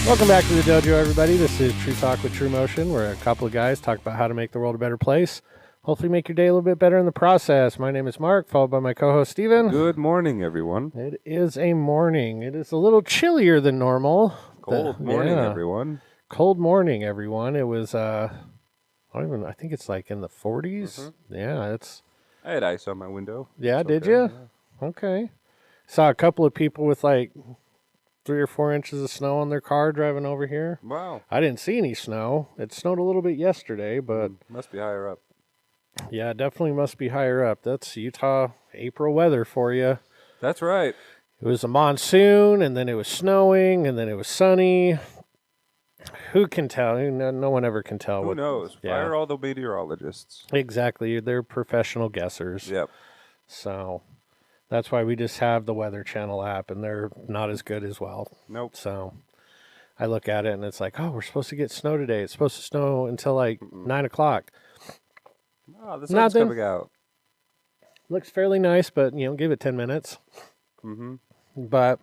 Welcome back to the dojo, everybody. This is True Talk with TRUMOTION, where a couple of guys talk about how to make the world a better place. Hopefully make your day a little bit better in the process. My name is Mark, followed by my co-host, Stephen. Good morning, everyone. It is a morning. It is a little chillier than normal. Cold morning, everyone. Cold morning, everyone. It was, I think it's like in the 40s. Mm-hmm. Yeah, I had ice on my window. Yeah, It's did okay. you? Yeah. Okay. Saw a couple of people with like 3 or 4 inches of snow on their car driving over here. Wow. I didn't see any snow. It snowed a little bit yesterday, but Must be higher up. yeah, it definitely must be higher up. That's Utah April weather for you. That's right. It was a monsoon, and then it was snowing, and then it was sunny. Who can tell? No one ever can tell. Who knows? Yeah. Fire all the meteorologists. Exactly. They're professional guessers. Yep. So that's why we just have the Weather Channel app, and they're not as good as well. Nope. So I look at it, and it's like, oh, we're supposed to get snow today. It's supposed to snow until like 9 o'clock. Oh, the sun's coming out. Looks fairly nice, but, give it 10 minutes. Mm-hmm. But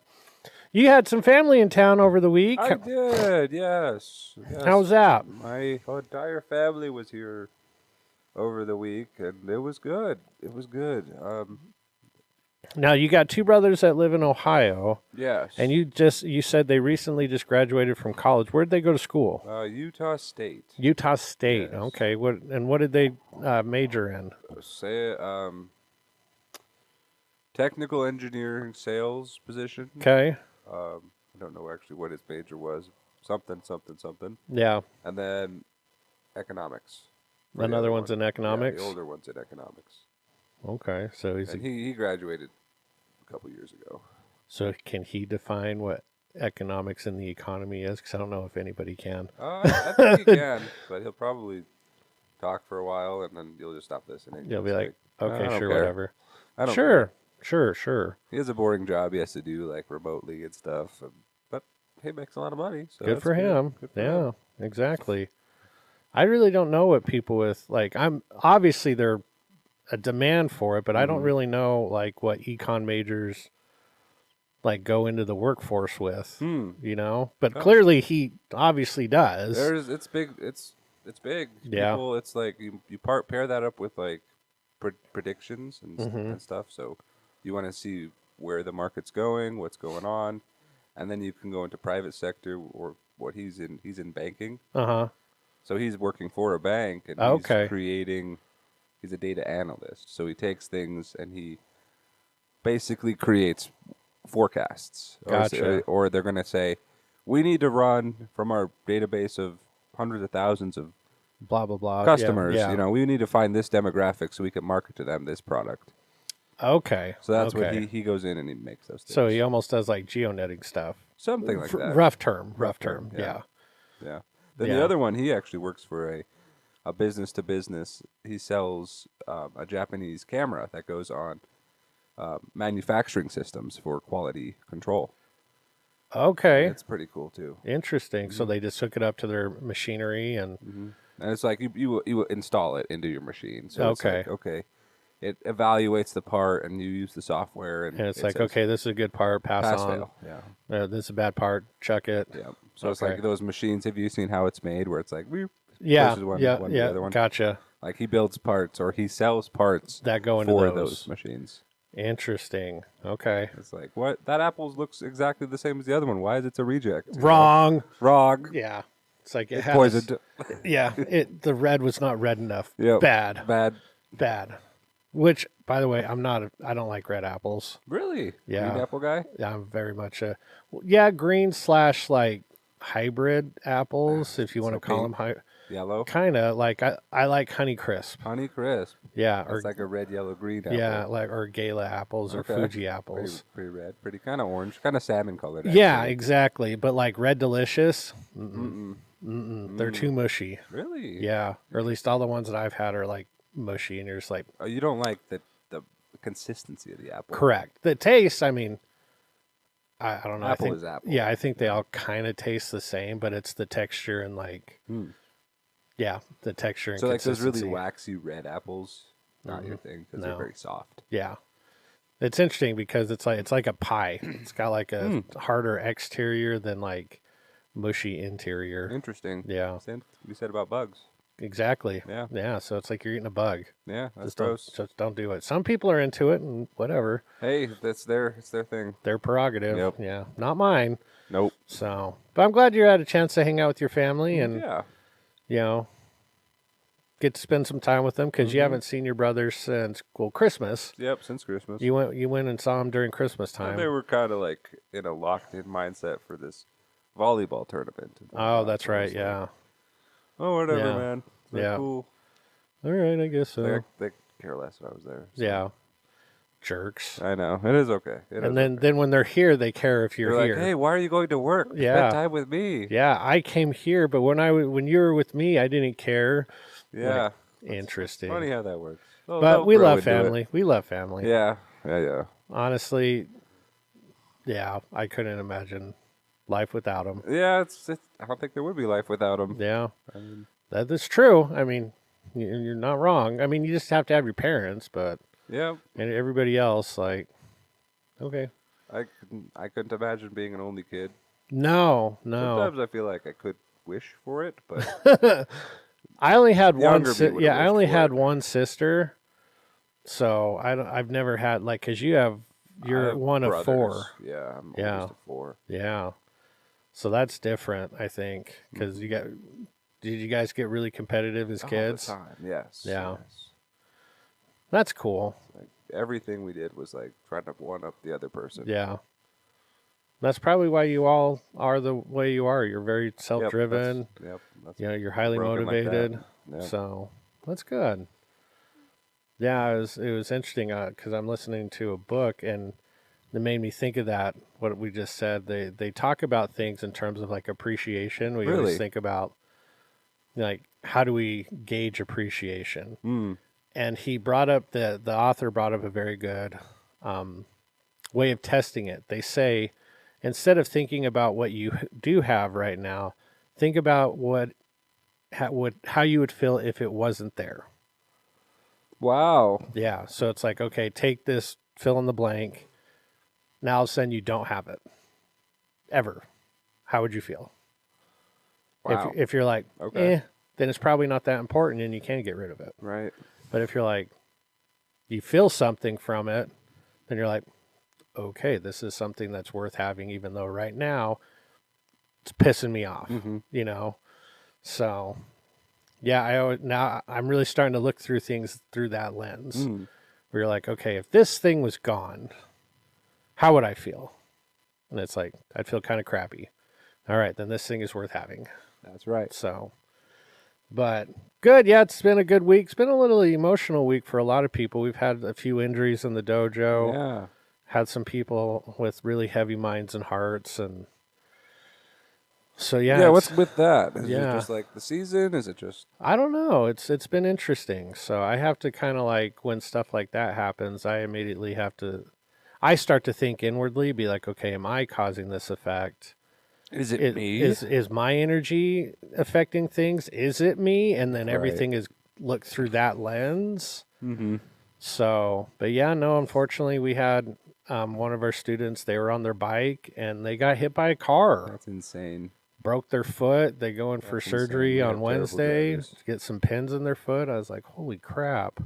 you had some family in town over the week. I did, yes. How was that? My entire family was here over the week, and it was good. It was good. Now, you got 2 brothers that live in Ohio, Yes. and you said they recently just graduated from college. Where'd they go to school? Utah State. Utah State. Yes. Okay. What did they major in? Technical engineering sales position. Okay. I don't know actually what his major was. Something. Yeah. And then economics. Another one's in economics? Yeah, the older one's in economics. Okay. So he graduated a couple years ago. So can he define what economics in the economy is? Because I don't know if anybody can. I think he can, but he'll probably talk for a while, and then you'll just stop listening. You'll be like, okay, I don't sure, care. whatever. I don't Sure. He has a boring job he has to do, like, remotely and stuff. But he makes a lot of money. So Good that's for him. Good for him. Exactly. I really don't know what people with, like, obviously they're a demand for it, but I don't really know, like, what econ majors, like, go into the workforce with, But clearly he obviously does. It's big. It's big. Yeah. People, it's like you pair that up with, like, predictions and stuff. So you want to see where the market's going, what's going on, and then you can go into private sector or what he's in. He's in banking. So he's working for a bank, and he's a data analyst. So he takes things and he basically creates forecasts. Gotcha. Or they're going to say, we need to run from our database of hundreds of thousands of blah, blah, blah. customers. Yeah. We need to find this demographic so we can market to them this product. Okay. So that's what he goes in and he makes those things. So he almost does like geonetting stuff. Something like that. Rough term. Yeah. Yeah. Then the other one, he actually works for a business to business. He sells a Japanese camera that goes on manufacturing systems for quality control. Okay. It's pretty cool too. Interesting. So they just hook it up to their machinery and And it's like you install it into your machine. So Okay. It's like, okay, it evaluates the part and you use the software. And it's it like, says, okay, this is a good part, pass on. fail. Yeah. This is a bad part, chuck it. Yeah. So it's like those machines. Have you seen how it's made? Where it's like, Yeah, pushes one yeah, to the other one. Gotcha. Like he builds parts or he sells parts That go into for those machines. Interesting. Okay. It's like, what? That apple looks exactly the same as the other one. Why is it a reject? Wrong. Wrong. Yeah. It's like It's poisoned. Yeah. The red was not red enough. Yep. Bad. Which, by the way, I don't like red apples. Really? Yeah. Green apple guy? Yeah, I'm very much green / like hybrid apples, if you want to call them Yellow? kind of like I like Honey Crisp. Honey Crisp. Yeah, It's like a red, yellow, green apple. yeah, like or Gala apples or Fuji apples. Pretty red. Pretty kind of orange. Kind of salmon colored. Yeah, actually. exactly. But like Red Delicious, they're too mushy. Really? Yeah, or at least all the ones that I've had are like mushy, and you're just like, Oh, you don't like the consistency of the apple? correct. The taste, I mean, I don't know. Apple is apple. Yeah, I think they all kind of taste the same, but it's the texture and like, yeah, the texture and So like those consistency. really waxy red apples, not your thing because they're No. very soft. Yeah. It's interesting because it's like a pie. It's got like a harder exterior than like mushy interior. Interesting. Yeah. Same we said about bugs. Exactly. Yeah. Yeah. So it's like you're eating a bug. Yeah, that's Just gross. don't do it. Some people are into it and whatever. Hey, it's their thing. Their prerogative. Yep. Yeah. Not mine. Nope. So, but I'm glad you had a chance to hang out with your family and, Yeah. you know, get to spend some time with them because you haven't seen your brothers since, well, Christmas. Yep, since Christmas. You went and saw them during Christmas time. And they were kind of like in a locked-in mindset for this volleyball tournament. Oh, that's right. Yeah. Oh, whatever, Yeah. man. They're Yeah. cool. All right. I guess so. They care less if I was there. So. Yeah. Jerks. I know. It is okay. And then when they're here, they care if you're They're here. like, hey, why are you going to work? Yeah. Spend time with me. Yeah, I came here, but when you were with me, I didn't care. Yeah. Like, interesting. Funny how that works. But we love family. We love family. Yeah. Yeah. Honestly, yeah, I couldn't imagine life without them. Yeah, it's I don't think there would be life without them. Yeah, I mean, that is true. I mean, you're not wrong. I mean, you just have to have your parents, but yeah. and everybody else, like, okay. I couldn't imagine being an only kid. No. Sometimes I feel like I could wish for it, but I only had one. Younger me would've Yeah, I wished only for had it. one sister, so I've never had like because you're I have one of brothers. four. Yeah, I'm Yeah. oldest of four. Yeah, so that's different, I think, because did you guys get really competitive as kids? All the time. Yes. Yeah. Yes. That's cool. Like everything we did was like trying to one up the other person. Yeah. That's probably why you all are the way you are. You're very self-driven. That's You know, you're highly broken like that. motivated. Yep. So that's good. Yeah, it was interesting because I'm listening to a book and it made me think of that. What we just said. They talk about things in terms of like appreciation. We Really? always think about like how do we gauge appreciation. Mm. And he brought up the author brought up a very good way of testing it. They say instead of thinking about what you do have right now, think about how you would feel if it wasn't there. Wow. Yeah. So it's like, okay, take this, fill in the blank. Now all of a sudden you don't have it. Ever. How would you feel? Wow. If you're like, Okay. then it's probably not that important and you can get rid of it. Right. But if you're like, you feel something from it, then you're like, okay, this is something that's worth having, even though right now it's pissing me off, you know? So, yeah, now I'm really starting to look through things through that lens where you're like, okay, if this thing was gone, how would I feel? And it's like, I'd feel kind of crappy. All right, then this thing is worth having. That's right. So, but good. Yeah, it's been a good week. It's been a little emotional week for a lot of people. We've had a few injuries in the dojo. Yeah. Had some people with really heavy minds and hearts, and so yeah. What's with that? Is it Yeah. just like the season? Is it just I don't know. It's been interesting. So I have to kind of like when stuff like that happens, I immediately have to. I start to think inwardly, be like, okay, am I causing this effect? Is it me? Is my energy affecting things? Is it me? And then Right. everything is looked through that lens. Mm-hmm. So, but yeah, no, unfortunately, we had one of our students, they were on their bike and they got hit by a car. That's insane. Broke their foot. They go in for That's insane. surgery We on have terrible Wednesday drivers. to get some pins in their foot. I was like, holy crap.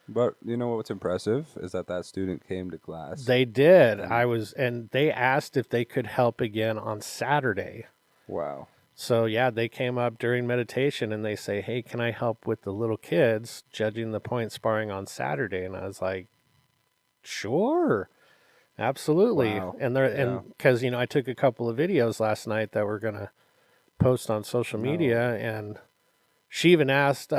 But you know what's impressive is that student came to class. They did. And they asked if they could help again on Saturday. Wow. So yeah, they came up during meditation and they say, hey, can I help with the little kids judging the point sparring on Saturday? And I was like, sure, absolutely. Wow. And Yeah. because, you know, I took a couple of videos last night that we're going to post on social media. And she even asked,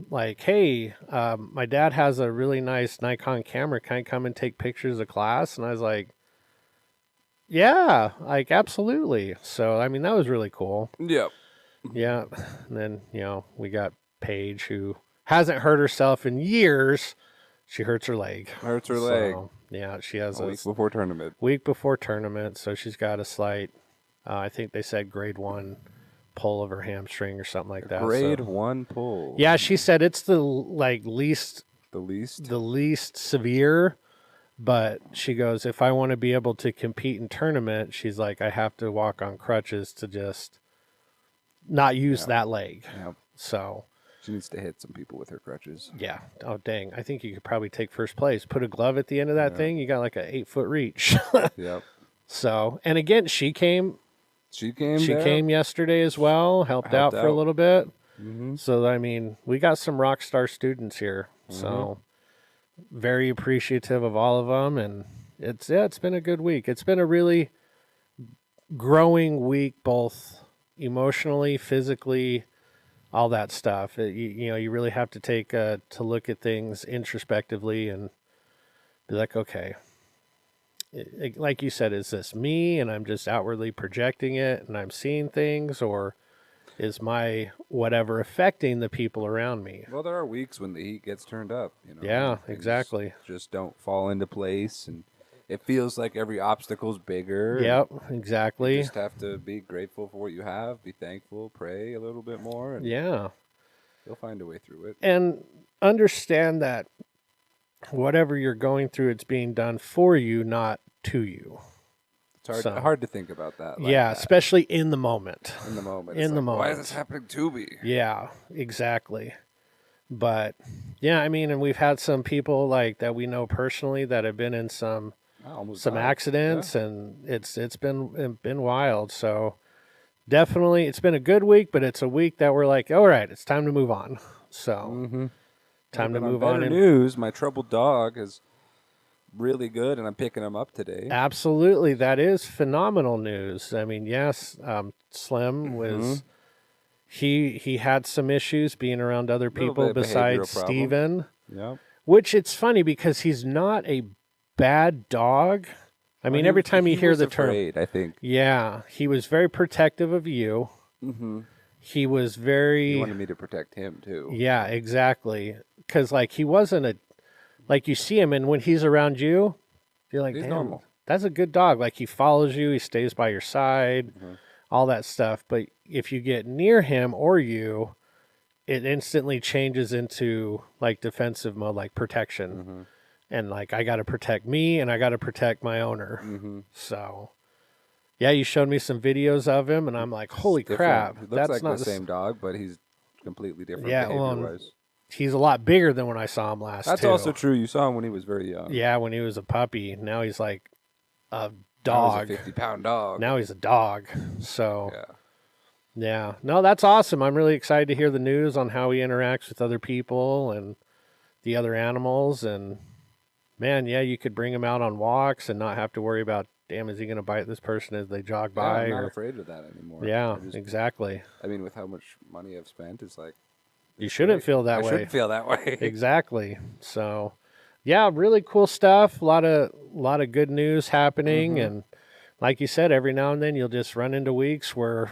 like, hey, my dad has a really nice Nikon camera. Can I come and take pictures of class? And I was like, yeah, like, absolutely. So, I mean, that was really cool. Yep. Yeah. And then, you know, we got Paige, who hasn't hurt herself in years. She hurts her leg. Hurts her leg. Yeah, she has A week before tournament. week before tournament. So she's got a slight, I think they said grade 1 pull of her hamstring or something like that. Grade So- 1 pull. Yeah, she said it's the least The least. the least severe, but she goes, if I want to be able to compete in tournament, she's like, I have to walk on crutches to just not use that leg. Yep. So She needs to hit some people with her crutches. yeah. Oh dang! I think you could probably take first place. Put a glove at the end of that thing. You got like a 8-foot reach. Yep. So, and again, she came. She came. She there. came yesterday as well. Helped out for a little bit. Mm-hmm. So I mean, we got some rock star students here. So very appreciative of all of them, and it's been a good week. It's been a really growing week, both emotionally, physically, all that stuff. You really have to take to look at things introspectively and be like, okay, like you said, is this me and I'm just outwardly projecting it and I'm seeing things, or is my whatever affecting the people around me? Well, there are weeks when the heat gets turned up. Yeah, Things exactly. Just don't fall into place, and it feels like every obstacle's bigger. Yep, exactly. You just have to be grateful for what you have, be thankful, pray a little bit more, and Yeah. you'll find a way through it. And understand that whatever you're going through, it's being done for you, not to you. It's hard to think about that. Yeah, especially in the moment. In the moment. In the moment. Why is this happening to me? Yeah, exactly. But yeah, I mean, and we've had some people like that we know personally that have been in some accidents, and it's been wild. So definitely, it's been a good week, but it's a week that we're like, all right, it's time to move on. So time to move on. News: my troubled dog is really good, and I'm picking him up today. Absolutely, that is phenomenal news. I mean, yes, Slim was. He had some issues being around other people besides Stephen. Yeah. Which it's funny because he's not a bad dog. I mean, every time you hear the term, I think. Yeah, he was very protective of you. Mm-hmm. He was very. He wanted me to protect him too. Yeah, exactly. Because like he wasn't like you see him, and when he's around you, you're like, he's damn, normal. That's a good dog. Like he follows you, he stays by your side, all that stuff. But if you get near him or you, it instantly changes into like defensive mode, like protection. And like, I got to protect me and I got to protect my owner. So yeah, you showed me some videos of him and I'm like, holy crap. He looks like the same dog, but he's completely different behavior-wise. He's a lot bigger than when I saw him last. That's also true. You saw him when he was very young. Yeah, when he was a puppy. Now he's like a dog. Now he's a 50-pound dog. Now he's a dog. So yeah. No, that's awesome. I'm really excited to hear the news on how he interacts with other people and the other animals. And man, yeah, you could bring him out on walks and not have to worry about, damn, is he going to bite this person as they jog by? I'm not afraid of that anymore. Yeah, exactly. I mean, with how much money I've spent, it's like, you shouldn't feel that way. I shouldn't feel that way. Exactly. So, yeah, really cool stuff. A lot of good news happening, and like you said, every now and then you'll just run into weeks where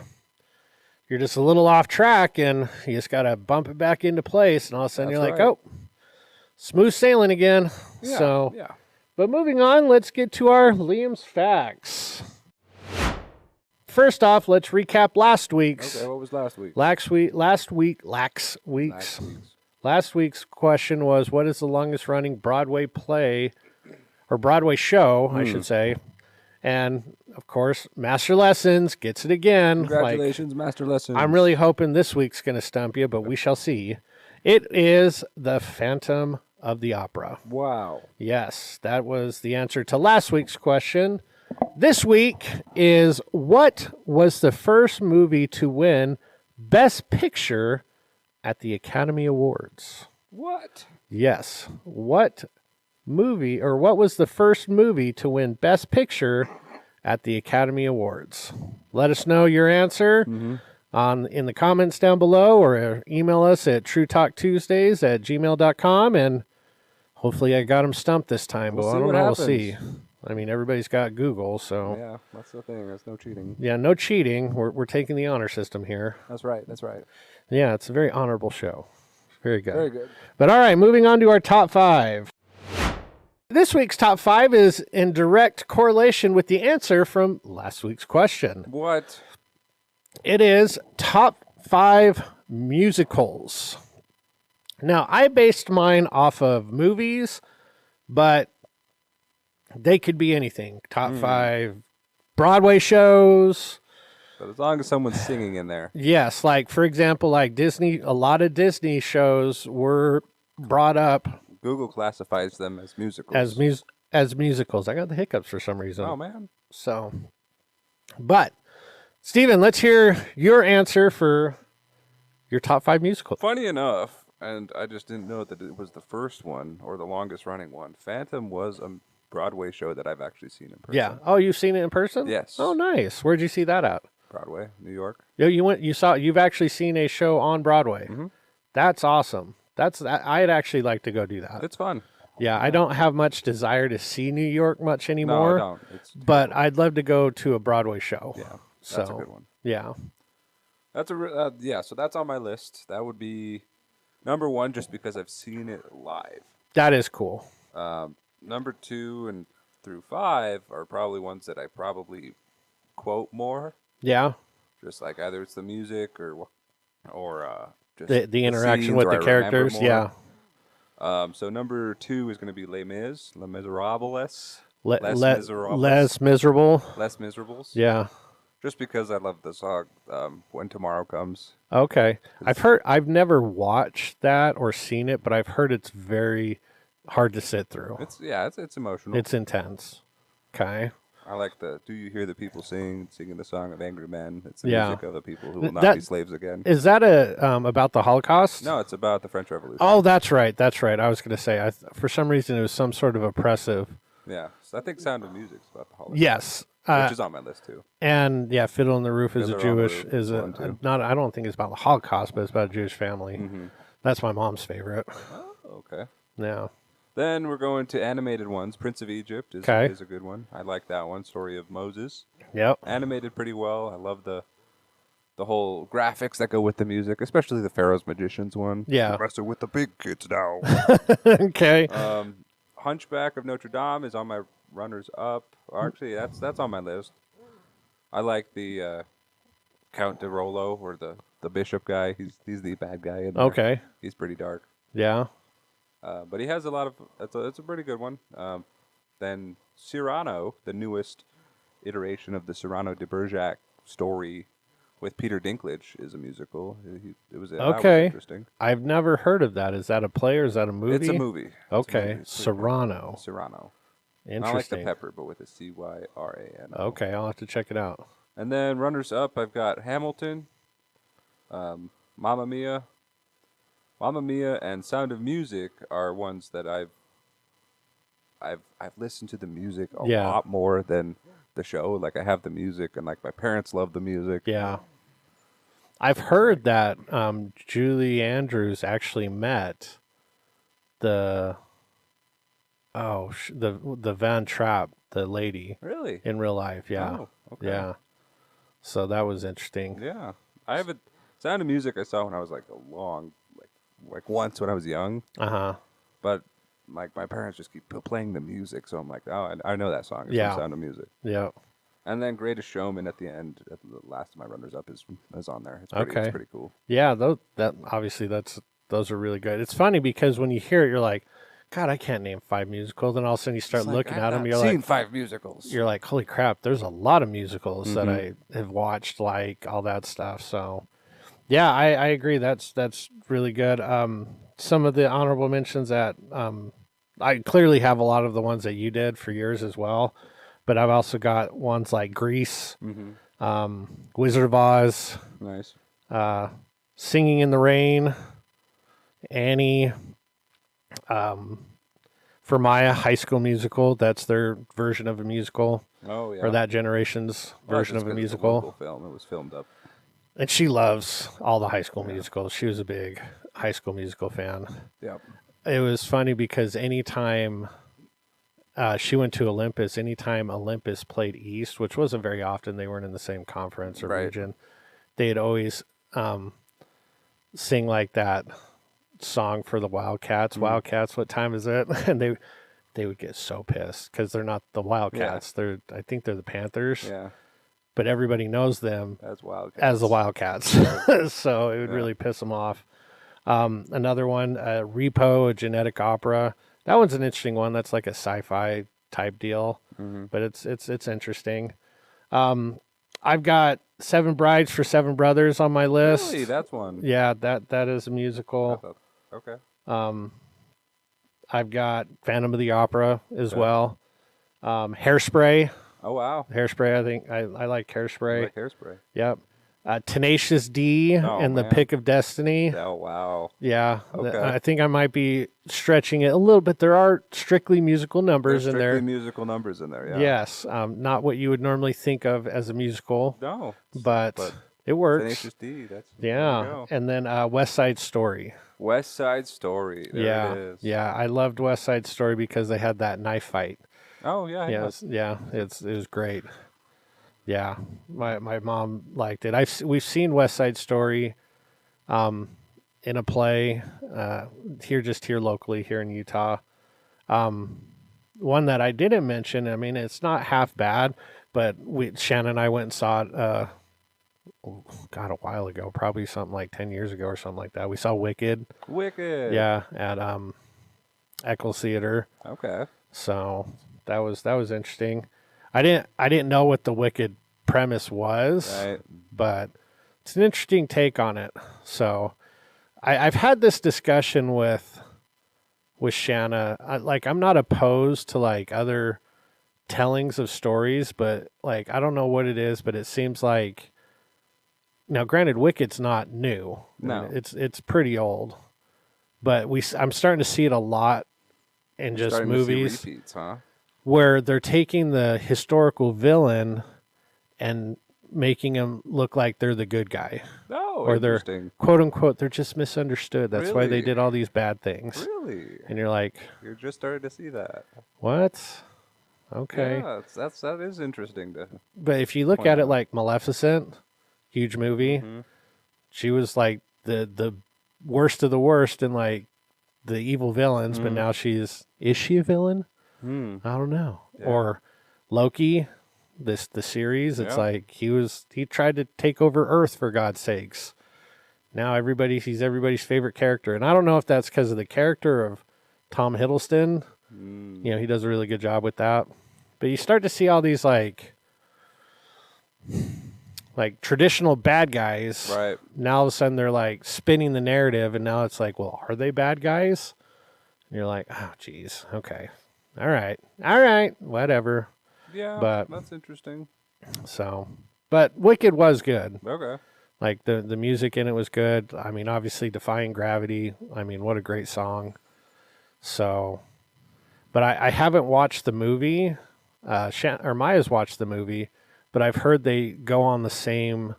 you're just a little off track, and you just got to bump it back into place, and all of a sudden you're like, oh, smooth sailing again. Yeah, but moving on, let's get to our Liam's Facts. First off, let's recap last week's. Okay, what was last week? Last week's question was, what is the longest running Broadway play or Broadway show, I should say? And of course, Master Lessons gets it again. Congratulations, Master Lessons. I'm really hoping this week's going to stump you, but we shall see. It is The Phantom of the Opera. Wow. Yes, that was the answer to last week's question. This week is, what was the first movie to win Best Picture at the Academy Awards? What? Yes. What movie, or what was the first movie to win Best Picture at the Academy Awards? Let us know your answer in the comments down below, or email us at TrueTalkTuesdays@gmail.com, and hopefully I got them stumped this time, but I don't know. We'll see. I mean, everybody's got Google, so... Yeah, that's the thing. There's no cheating. Yeah, no cheating. We're taking the honor system here. That's right. That's right. Yeah, it's a very honorable show. Very good. Very good. But all right, moving on to our top 5. This week's top 5 is in direct correlation with the answer from last week's question. What? It is top 5 musicals. Now, I based mine off of movies, but they could be anything. Top 5 Broadway shows, But as long as someone's singing in there. Yes, like for example, like Disney, a lot of Disney shows were brought up Google classifies them as musicals. as musicals. I got the hiccups for some reason. Oh, man. So, but Stephen, let's hear your answer for your top 5 musicals. Funny enough, and I just didn't know that it was the first one or the longest running one. Phantom was a Broadway show that I've actually seen in person. Yeah. Oh, you've seen it in person? Yes. Oh, nice. Where'd you see that at? Broadway, New York. Yeah, you've actually seen a show on Broadway. Mm-hmm. That's awesome. I'd actually like to go do that. It's fun. Yeah, I don't have much desire to see New York much anymore. No, I don't. But I'd love to go to a Broadway show. Yeah, that's a good one. Yeah. So that's on my list. That would be number 1 just because I've seen it live. That is cool. Number 2 and through 5 are probably ones that I probably quote more. Yeah. Just like either it's the music or just The interaction with the characters. Yeah. So number 2 is going to be Les Miserables. Less miserable. Les Miserables. Yeah. Just because I love the song When Tomorrow Comes. Okay. I've never watched that or seen it, but I've heard it's very hard to sit through. It's emotional. It's intense. Okay. I like do you hear the people singing the song of angry men? It's the Yeah. music of the people who will not be slaves again. Is that about the Holocaust? No, it's about the French Revolution. Oh, that's right. That's right. I was going to say, for some reason, it was some sort of oppressive. Yeah. So I think Sound of Music's about the Holocaust. Yes. Which is on my list too. And yeah, Fiddle on the Roof is Fiddler on the Roof is one, too. not. I don't think it's about the Holocaust, but it's about a Jewish family. Mm-hmm. That's my mom's favorite. Oh, okay. Yeah. Then we're going to animated ones. Prince of Egypt is a good one. I like that one. Story of Moses. Yep. Animated pretty well. I love the whole graphics that go with the music, especially the Pharaoh's Magicians one. Yeah. Messing with the big kids now. Okay. Hunchback of Notre Dame is on my runners up. Actually, that's on my list. I like the Count de Rollo or the bishop guy. He's the bad guy in there. Okay. He's pretty dark. Yeah. But he has a lot of. It's a pretty good one. Then Cyrano, the newest iteration of the Cyrano de Bergerac story with Peter Dinklage, is a musical. That was interesting. I've never heard of that. Is that a play or is that a movie? It's a movie. Okay. Cyrano. Interesting. I like the pepper, but with a Cyrano. Okay, I'll have to check it out. And then runners up, I've got Hamilton, Mamma Mia. Mamma Mia and Sound of Music are ones that I've listened to the music a lot more than the show. Like I have the music, and like my parents love the music. Yeah. I've heard that Julie Andrews actually met the Van Trapp, the lady. Really? In real life, yeah. Oh, okay. Yeah. So that was interesting. Yeah. I have Sound of Music I saw when I was like like once when I was young. Uh-huh. But like my parents just keep playing the music, so I'm like, oh, I know that song. It's from Sound of Music. Yeah. And then Greatest Showman at the end, at the last of my runners up is on there. It's pretty cool. Yeah, those are really good. It's funny because when you hear it, you're like, God, I can't name 5 musicals. And all of a sudden you start looking at them, you're like, I've seen 5 musicals. You're like, holy crap, there's a lot of musicals that I have watched, like all that stuff. So, yeah, I agree. That's really good. Some of the honorable mentions that I clearly have a lot of the ones that you did for yours as well. But I've also got ones like Grease, Wizard of Oz, nice, Singing in the Rain, Annie, for Maya, High School Musical. That's their version of a musical. Oh yeah, or that generation's version of a musical. It's a local film. It was filmed up. And she loves all the High School musicals. She was a big High School Musical fan. Yep. It was funny because anytime she went to Olympus, anytime Olympus played East, which wasn't very often, they weren't in the same conference or region, they'd always sing like that song for the Wildcats. Wildcats, what time is it? And they would get so pissed because they're not the Wildcats. I think they're the Panthers. Yeah. But everybody knows them as the Wildcats. So it would really piss them off. Another one, Repo, a genetic opera. That one's an interesting one. That's like a sci-fi type deal, but it's interesting. I've got Seven Brides for Seven Brothers on my list. Really, that's one. Yeah, that is a musical. Okay. I've got Phantom of the Opera as well. Hairspray. Oh wow. Hairspray. I think I like Hairspray. I like Hairspray. Yep. Tenacious D and The Pick of Destiny. Oh wow. Yeah. Okay. I think I might be stretching it a little bit. There are strictly musical numbers in there. Musical numbers in there. Yeah. Yes. Not what you would normally think of as a musical. No. But it works. Tenacious D. Yeah. And then West Side Story. West Side Story. There it is. Yeah. I loved West Side Story because they had that knife fight. Oh yeah. It was great. Yeah, my mom liked it. We've seen West Side Story, in a play, here locally here in Utah. One that I didn't mention. I mean, it's not half bad, but Shannon and I went and saw it. A while ago, probably something like 10 years ago or something like that. We saw Wicked. Wicked. Yeah, at Eccles Theater. Okay. So that was interesting. I didn't know what the Wicked premise was, right, but it's an interesting take on it. So I've had this discussion with Shanna. I'm not opposed to like other tellings of stories, but like I don't know what it is, but it seems like now granted Wicked's not new. No. I mean, it's pretty old. But I'm starting to see it a lot in just movies. To see repeats, huh? Where they're taking the historical villain and making him look like they're the good guy. Oh, or they're, quote unquote, they're just misunderstood. That's why they did all these bad things. Really? And you're like... You're just starting to see that. What? Okay. Yeah, that is interesting. But if you look at it like Maleficent, huge movie, she was like the worst of the worst in like the evil villains, but now is she a villain? I don't know. Yeah. Or Loki, the series, it's like he tried to take over Earth for God's sakes. Now he's everybody's favorite character. And I don't know if that's because of the character of Tom Hiddleston. You know, he does a really good job with that. But you start to see all these like traditional bad guys. Right. Now all of a sudden they're like spinning the narrative, and now it's like, well, are they bad guys? And you're like, oh, geez, okay. All right, whatever. Yeah, but that's interesting. So, but Wicked was good. Okay. Like the music in it was good. I mean, obviously Defying Gravity. I mean, what a great song. So, but I haven't watched the movie. Maya's watched the movie, but I've heard they go on the same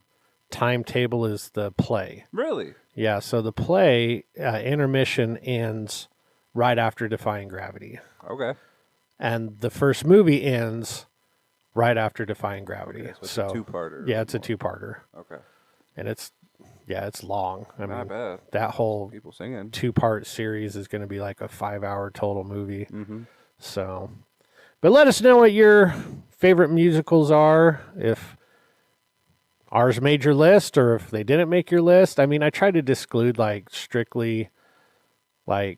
timetable as the play. Really? Yeah. So the play intermission ends right after Defying Gravity. Okay. And the first movie ends right after Defying Gravity. Okay, so it's a two-parter. Yeah, it's a two-parter. Okay. And it's long. I mean, bad. That whole people singing two-part series is going to be like a 5-hour total movie. Mm-hmm. So, but let us know what your favorite musicals are. If ours made your list or if they didn't make your list. I mean, I try to exclude like strictly. I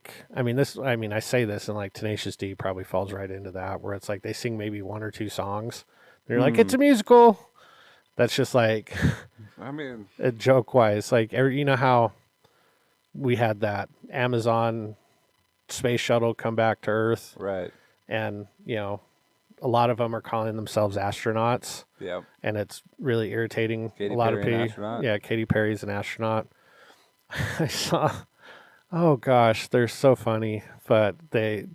say this, and like Tenacious D probably falls right into that, where it's like they sing maybe one or two songs. They're like, it's a musical. That's just like, I mean, a joke wise. Like, you know how we had that Amazon space shuttle come back to Earth? Right. And, you know, a lot of them are calling themselves astronauts. Yeah. And it's really irritating. Katy Perry, yeah, Katy Perry's an astronaut. I saw... Oh gosh, they're so funny. But they,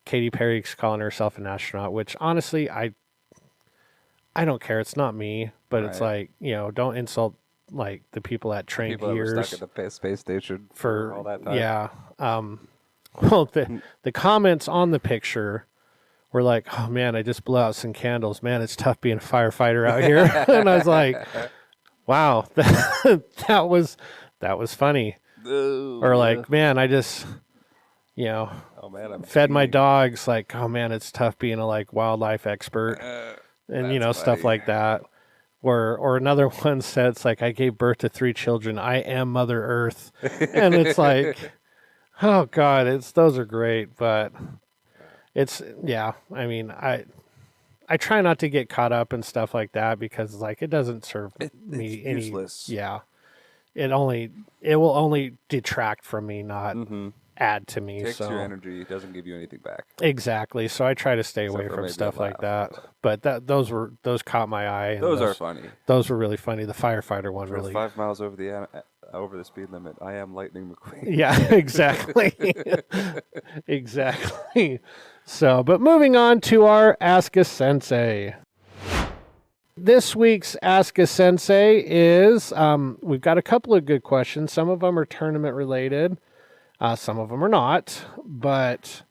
Katy Perry's calling herself an astronaut, which honestly, I don't care. It's not me, but it's like, don't insult like the people that trained years that were stuck at the space station for all that time. Yeah. Well, the comments on the picture were like, "Oh man, I just blew out some candles. Man, it's tough being a firefighter out here." And I was like, "Wow, that was funny." Or like, man, I just, fed my dogs. Like, oh man, it's tough being a like wildlife expert, and stuff like that. Or another one said, it's like, I gave birth to 3 children. I am Mother Earth, and it's like, oh god, those are great, but it's I mean, I try not to get caught up in stuff like that because like it doesn't serve me It's any. useless. Yeah, it will only detract from me, not Mm-hmm. add to me. Takes So your energy. It doesn't give you anything back. exactly. So I try to stay Except away for from maybe a stuff like laugh, that. But those caught my eye. And Those are funny. Those were really funny. The firefighter one Drove really. 5 miles over the speed limit. I am Lightning McQueen. Yeah, exactly. Exactly. So, but moving on to our Ask a Sensei. This week's Ask a Sensei is, we've got a couple of good questions. Some of them are tournament related. Some of them are not. But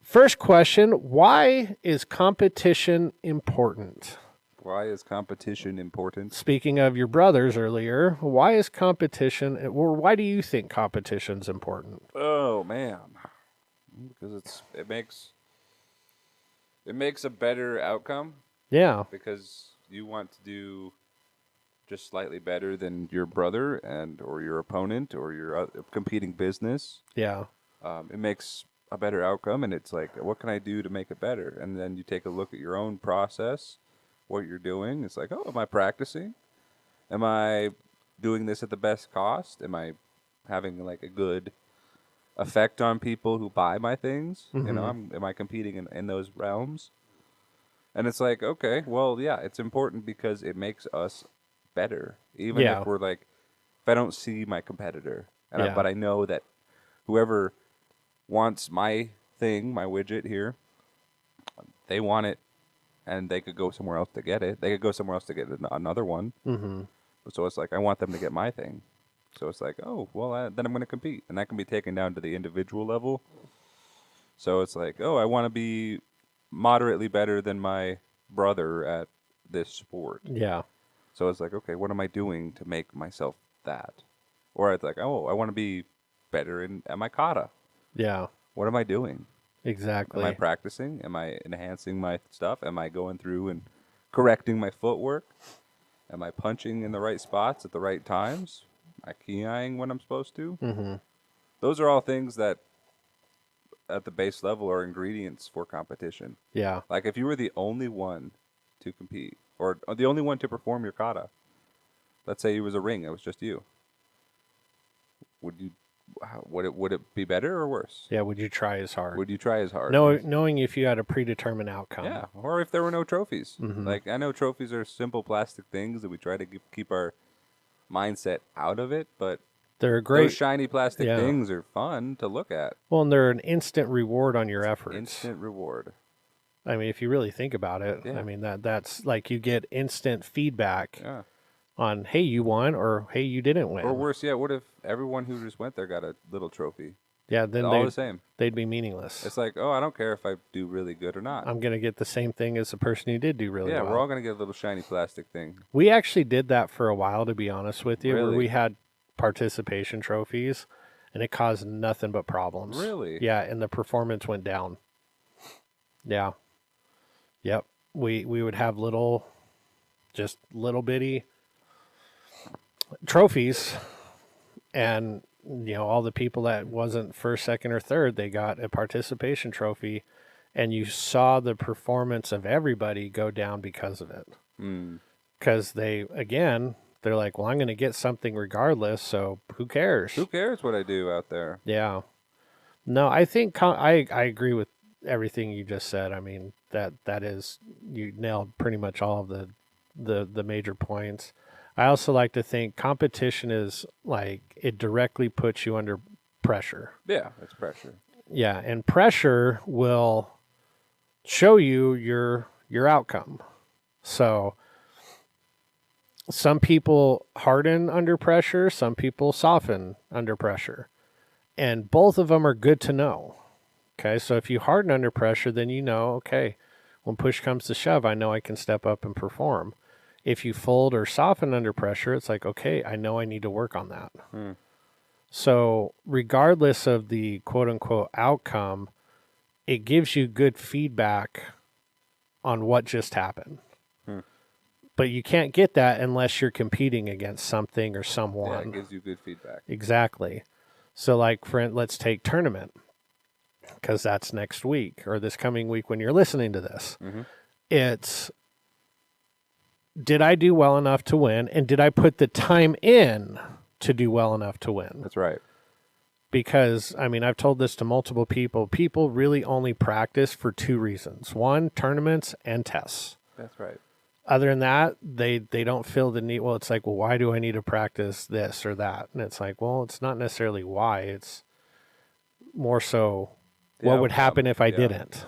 first question, why is competition important? Why is competition important? Speaking of your brothers earlier, why is competition, or why do you think competition's important? Oh man, because it makes a better outcome. Yeah. Because you want to do just slightly better than your brother or your opponent or your competing business. Yeah. It makes a better outcome, and it's like, what can I do to make it better? And then you take a look at your own process, what you're doing. It's like, oh, am I practicing? Am I doing this at the best cost? Am I having like a good effect on people who buy my things? Mm-hmm. You know, am I competing in those realms? And it's like, okay, well, yeah, it's important because it makes us better. Even if we're like, if I don't see my competitor, but I know that whoever wants my thing, my widget here, they want it, and they could go somewhere else to get it. They could go somewhere else to get another one. Mm-hmm. So it's like, I want them to get my thing. So it's like, oh, well, then I'm going to compete. And that can be taken down to the individual level. So it's like, oh, I want to be moderately better than my brother at this sport. Yeah. So it's like, okay, what am I doing to make myself that? Or it's like, oh, I want to be better at my kata. Yeah. What am I doing? Exactly. Am I practicing? Am I enhancing my stuff? Am I going through and correcting my footwork? Am I punching in the right spots at the right times? Am I ki-eyeing when I'm supposed to? Mm-hmm. Those are all things that at the base level are ingredients for competition. Yeah. Like if you were the only one to compete or the only one to perform your kata, let's say it was a ring, it was just you. Would it be better or worse? Yeah, would you try as hard? Would you try as hard? Knowing if you had a predetermined outcome. Yeah, or if there were no trophies. Mm-hmm. Like I know trophies are simple plastic things that we try to keep our mindset out of it, but they're great. Those shiny plastic things are fun to look at. Well, and they're an instant reward on your efforts. Instant reward. I mean, if you really think about it, I mean that's like you get instant feedback on, hey, you won, or hey, you didn't win. Or worse yet, what if everyone who just went there got a little trophy? Yeah, then all the same. They'd be meaningless. It's like, oh, I don't care if I do really good or not. I'm gonna get the same thing as the person who did do really well. Yeah, we're all gonna get a little shiny plastic thing. We actually did that for a while, to be honest with you, Really? where we had participation trophies, and it caused nothing but problems. Really? Yeah, and the performance went down. Yeah. Yep. We would have little bitty trophies, and all the people that wasn't first, second, or third, they got a participation trophy, and you saw the performance of everybody go down because of it. Because they're like, well, I'm going to get something regardless, so who cares? Who cares what I do out there? Yeah. No, I think I agree with everything you just said. I mean, that is, you nailed pretty much all of the major points. I also like to think competition is like, it directly puts you under pressure. Yeah, it's pressure. Yeah, and pressure will show you your outcome. So some people harden under pressure, some people soften under pressure. And both of them are good to know. Okay, so if you harden under pressure, then okay, when push comes to shove, I know I can step up and perform. If you fold or soften under pressure, it's like, okay, I know I need to work on that. So regardless of the quote-unquote outcome, it gives you good feedback on what just happened. But you can't get that unless you're competing against something or someone. Yeah, it gives you good feedback. Exactly. So like, let's take tournament, because that's next week or this coming week when you're listening to this. It's, did I do well enough to win? And did I put the time in to do well enough to win? That's right. Because, I mean, I've told this to multiple people. People really only practice for 2 reasons. 1, tournaments and tests. That's right. Other than that, they don't feel the need. Well, it's like, well, why do I need to practice this or that? And it's like, well, it's not necessarily why. It's more so what would happen if I didn't.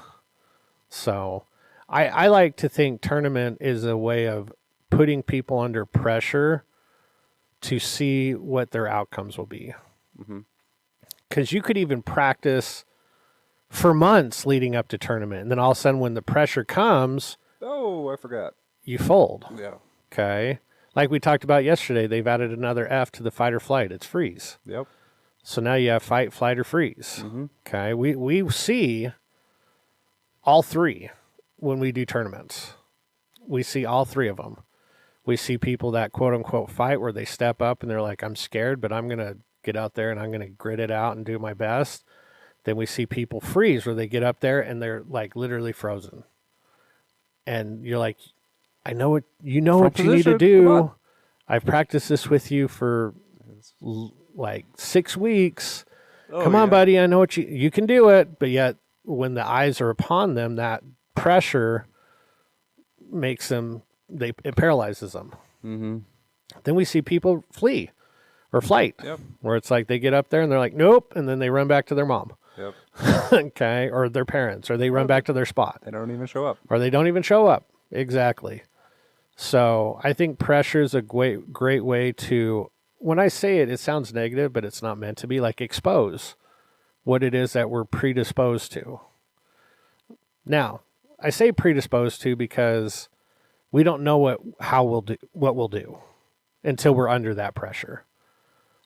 So I like to think tournament is a way of putting people under pressure to see what their outcomes will be. Because you could even practice for months leading up to tournament. And then all of a sudden when the pressure comes... Oh, I forgot. You fold. Yeah. Okay. Like we talked about yesterday, they've added another F to the fight or flight. It's freeze. Yep. So now you have fight, flight, or freeze. Okay. We see all 3 when we do tournaments. We see all 3 of them. We see people that quote unquote fight where they step up and they're like, I'm scared, but I'm going to get out there and I'm going to grit it out and do my best. Then we see people freeze where they get up there and they're like literally frozen. And you're like, I know what you need to do. I've practiced this with you for like 6 weeks. Come on, buddy. I know what you can do it. But yet when the eyes are upon them, that pressure makes them, it paralyzes them. Then we see people flee or flight, where it's like they get up there and they're like, nope. And then they run back to their mom. Okay. Or their parents, or they run back to their spot. They don't even show up. Or they don't even show up. Exactly. So I think pressure is a great way to, when I say it, it sounds negative, but it's not meant to be, like expose what it is that we're predisposed to. Now, I say predisposed to because we don't know what we'll do until we're under that pressure.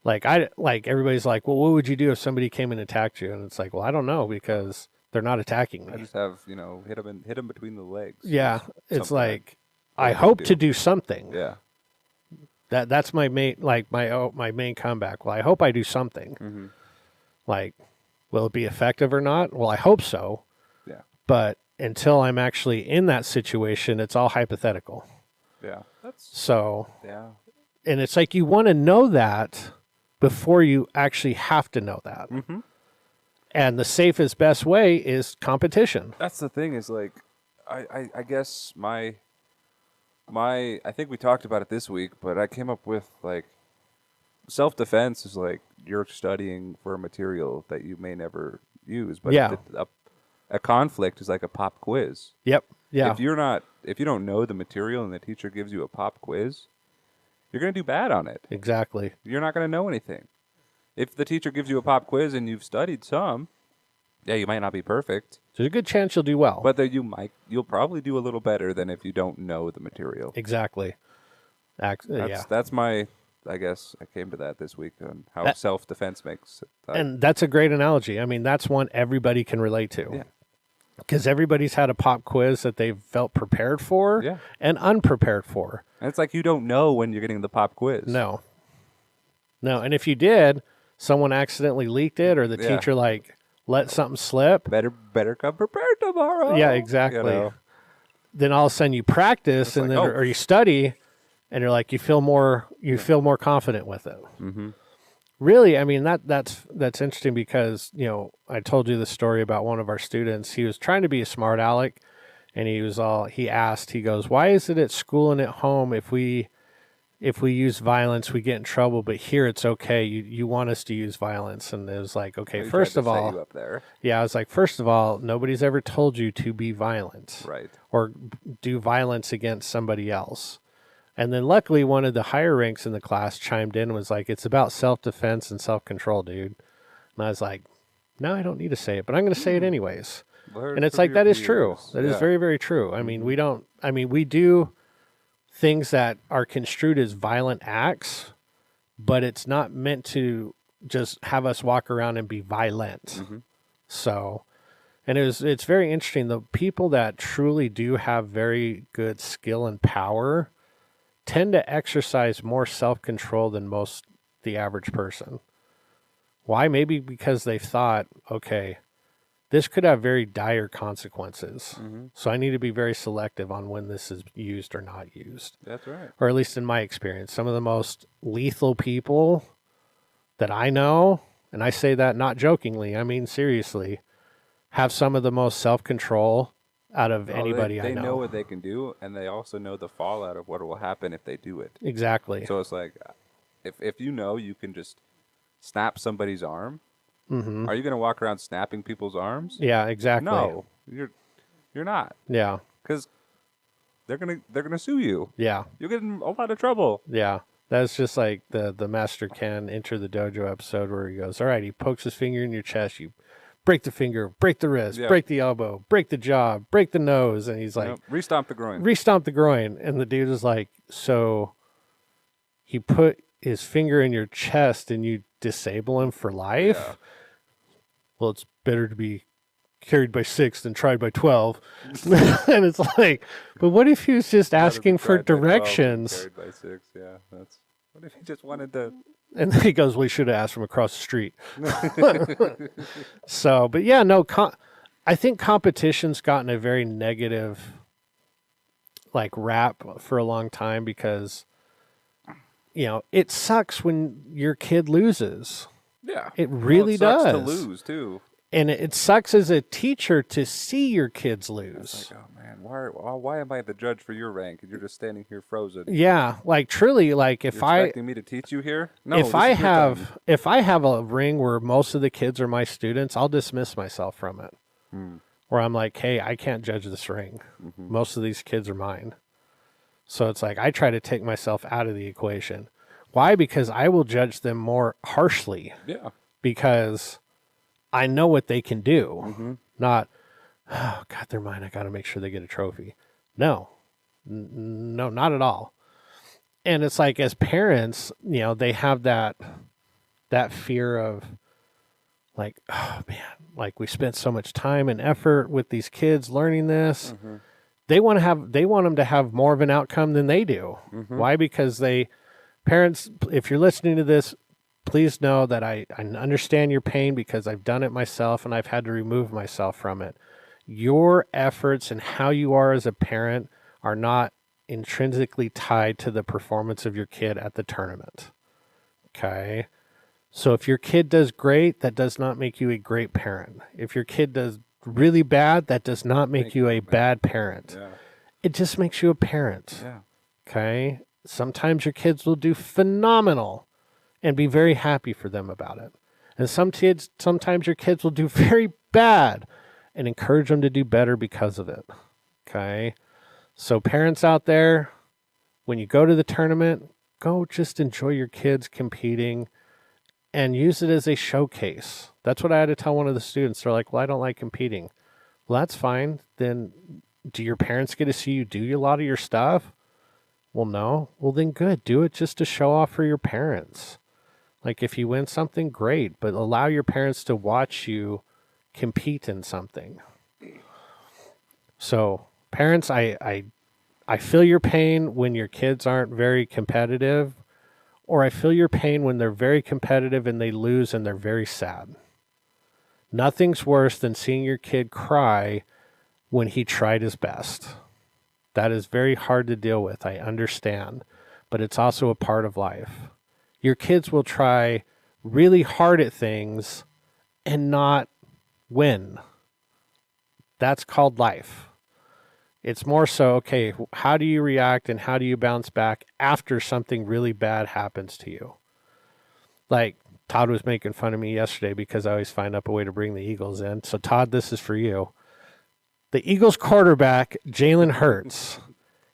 Like everybody's like, well, what would you do if somebody came and attacked you? And it's like, well, I don't know because they're not attacking me. I just have, hit them between the legs. Yeah. It's like, I hope to do something. Yeah. That's my main, like my main comeback. Well, I hope I do something. Like, will it be effective or not? Well, I hope so. Yeah. But until I'm actually in that situation, it's all hypothetical. Yeah. Yeah. And it's like you want to know that before you actually have to know that. And the safest, best way is competition. That's the thing is like, I guess I think we talked about it this week, but I came up with like self-defense is like you're studying for a material that you may never use, but a conflict is like a pop quiz. Yep. Yeah. If you don't know the material and the teacher gives you a pop quiz, you're going to do bad on it. Exactly. You're not going to know anything. If the teacher gives you a pop quiz and you've studied some, yeah, you might not be perfect. There's a good chance you'll do well. But you'll probably do a little better than if you don't know the material. Exactly. That's my, I guess I came to that this week on how self-defense makes it. And that's a great analogy. I mean, that's one everybody can relate to. Yeah. Because everybody's had a pop quiz that they've felt prepared for and unprepared for. And it's like you don't know when you're getting the pop quiz. No. And if you did, someone accidentally leaked it or the teacher let something slip. Better come prepared tomorrow. Yeah, exactly. Then all of a sudden you practice and or you study and you're like you feel more confident with it. Really, I mean that's interesting because, I told you the story about one of our students. He was trying to be a smart aleck and he goes, "Why is it at school and at home if we use violence, we get in trouble, but here it's okay. You want us to use violence." And it was like, okay, first of all, I was like, first of all, nobody's ever told you to be violent, right? Or do violence against somebody else. And then luckily one of the higher ranks in the class chimed in and was like, it's about self-defense and self-control, dude. And I was like, no, I don't need to say it, but I'm going to say it anyways. And it's like, that is true. That is very, very true. I mean, we do things that are construed as violent acts, but it's not meant to just have us walk around and be violent. So, and it's very interesting. The people that truly do have very good skill and power tend to exercise more self-control than the average person. Why? Maybe because they've thought, okay, this could have very dire consequences. Mm-hmm. So I need to be very selective on when this is used or not used. That's right. Or at least in my experience, some of the most lethal people that I know, and I say that not jokingly, I mean seriously, have some of the most self-control out of anybody I know. They know what they can do, and they also know the fallout of what will happen if they do it. Exactly. So it's like, if you know you can just snap somebody's arm, are you going to walk around snapping people's arms? Yeah, exactly. No, you're not. Yeah. Because they're gonna sue you. Yeah. You'll get in a lot of trouble. Yeah. That's just like the Master Ken Enter the Dojo episode where he goes, all right, he pokes his finger in your chest, you break the finger, break the wrist, break the elbow, break the jaw, break the nose. And he's like, restomp the groin. Restomp the groin. And the dude is like, so he put his finger in your chest and you disable him for life? Yeah. Well, it's better to be carried by 6 than tried by 12. And it's like, but what if he was just asking for directions? Carried by 6, yeah. What if he just wanted to... And then he goes, well, he should have asked from across the street. So, but yeah, no, I think competition's gotten a very negative, like, rap for a long time because, you know, it sucks when your kid loses. Yeah. It really does. It sucks to lose, too. And it sucks as a teacher to see your kids lose. It's like, oh, man, why am I the judge for your rank and you're just standing here frozen? Yeah, like, truly, like, if you're expecting me to teach you here? No, if I have a ring where most of the kids are my students, I'll dismiss myself from it. Where I'm like, hey, I can't judge this ring. Most of these kids are mine. So it's like, I try to take myself out of the equation. Why? Because I will judge them more harshly. Yeah. Because I know what they can do. Not, oh, God, they're mine. I got to make sure they get a trophy. No. No, not at all. And it's like, as parents, you know, they have that fear of, like, oh, man, like, we spent so much time and effort with these kids learning this. They want them to have more of an outcome than they do. Why? Because parents, if you're listening to this, please know that I understand your pain because I've done it myself and I've had to remove myself from it. Your efforts and how you are as a parent are not intrinsically tied to the performance of your kid at the tournament. Okay? So if your kid does great, that does not make you a great parent. If your kid does really bad, that does not make you a bad parent. Yeah. It just makes you a parent. Yeah. Okay? Sometimes your kids will do phenomenal and be very happy for them about it. And sometimes your kids will do very bad and encourage them to do better because of it. Okay? So parents out there, when you go to the tournament, go just enjoy your kids competing and use it as a showcase. That's what I had to tell one of the students. They're like, well, I don't like competing. Well, that's fine. Then do your parents get to see you do a lot of your stuff? Well, no. Well, then good. Do it just to show off for your parents. Like, if you win something, great, but allow your parents to watch you compete in something. So, parents, I feel your pain when your kids aren't very competitive, or I feel your pain when they're very competitive and they lose and they're very sad. Nothing's worse than seeing your kid cry when he tried his best. That is very hard to deal with, I understand, but it's also a part of life. Your kids will try really hard at things and not win. That's called life. It's more so, okay, how do you react and how do you bounce back after something really bad happens to you? Like, Todd was making fun of me yesterday because I always find up a way to bring the Eagles in. So, Todd, this is for you. The Eagles quarterback, Jalen Hurts,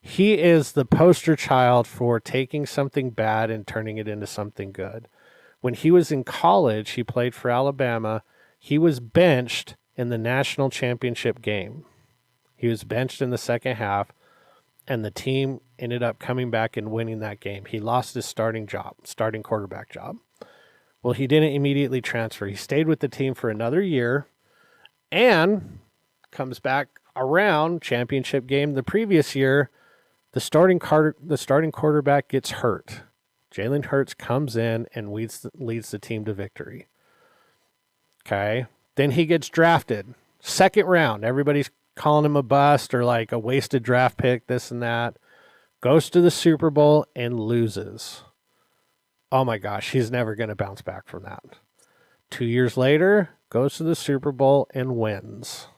he is the poster child for taking something bad and turning it into something good. When he was in college, he played for Alabama. He was benched in the national championship game. He was benched in the second half, and the team ended up coming back and winning that game. He lost his starting quarterback job. Well, he didn't immediately transfer. He stayed with the team for another year and comes back around championship game the previous year. The starting quarterback gets hurt. Jalen Hurts comes in and leads the team to victory. Okay. Then he gets drafted. Second round, everybody's calling him a bust or like a wasted draft pick, this and that. Goes to the Super Bowl and loses. Oh my gosh, he's never going to bounce back from that. 2 years later, goes to the Super Bowl and wins.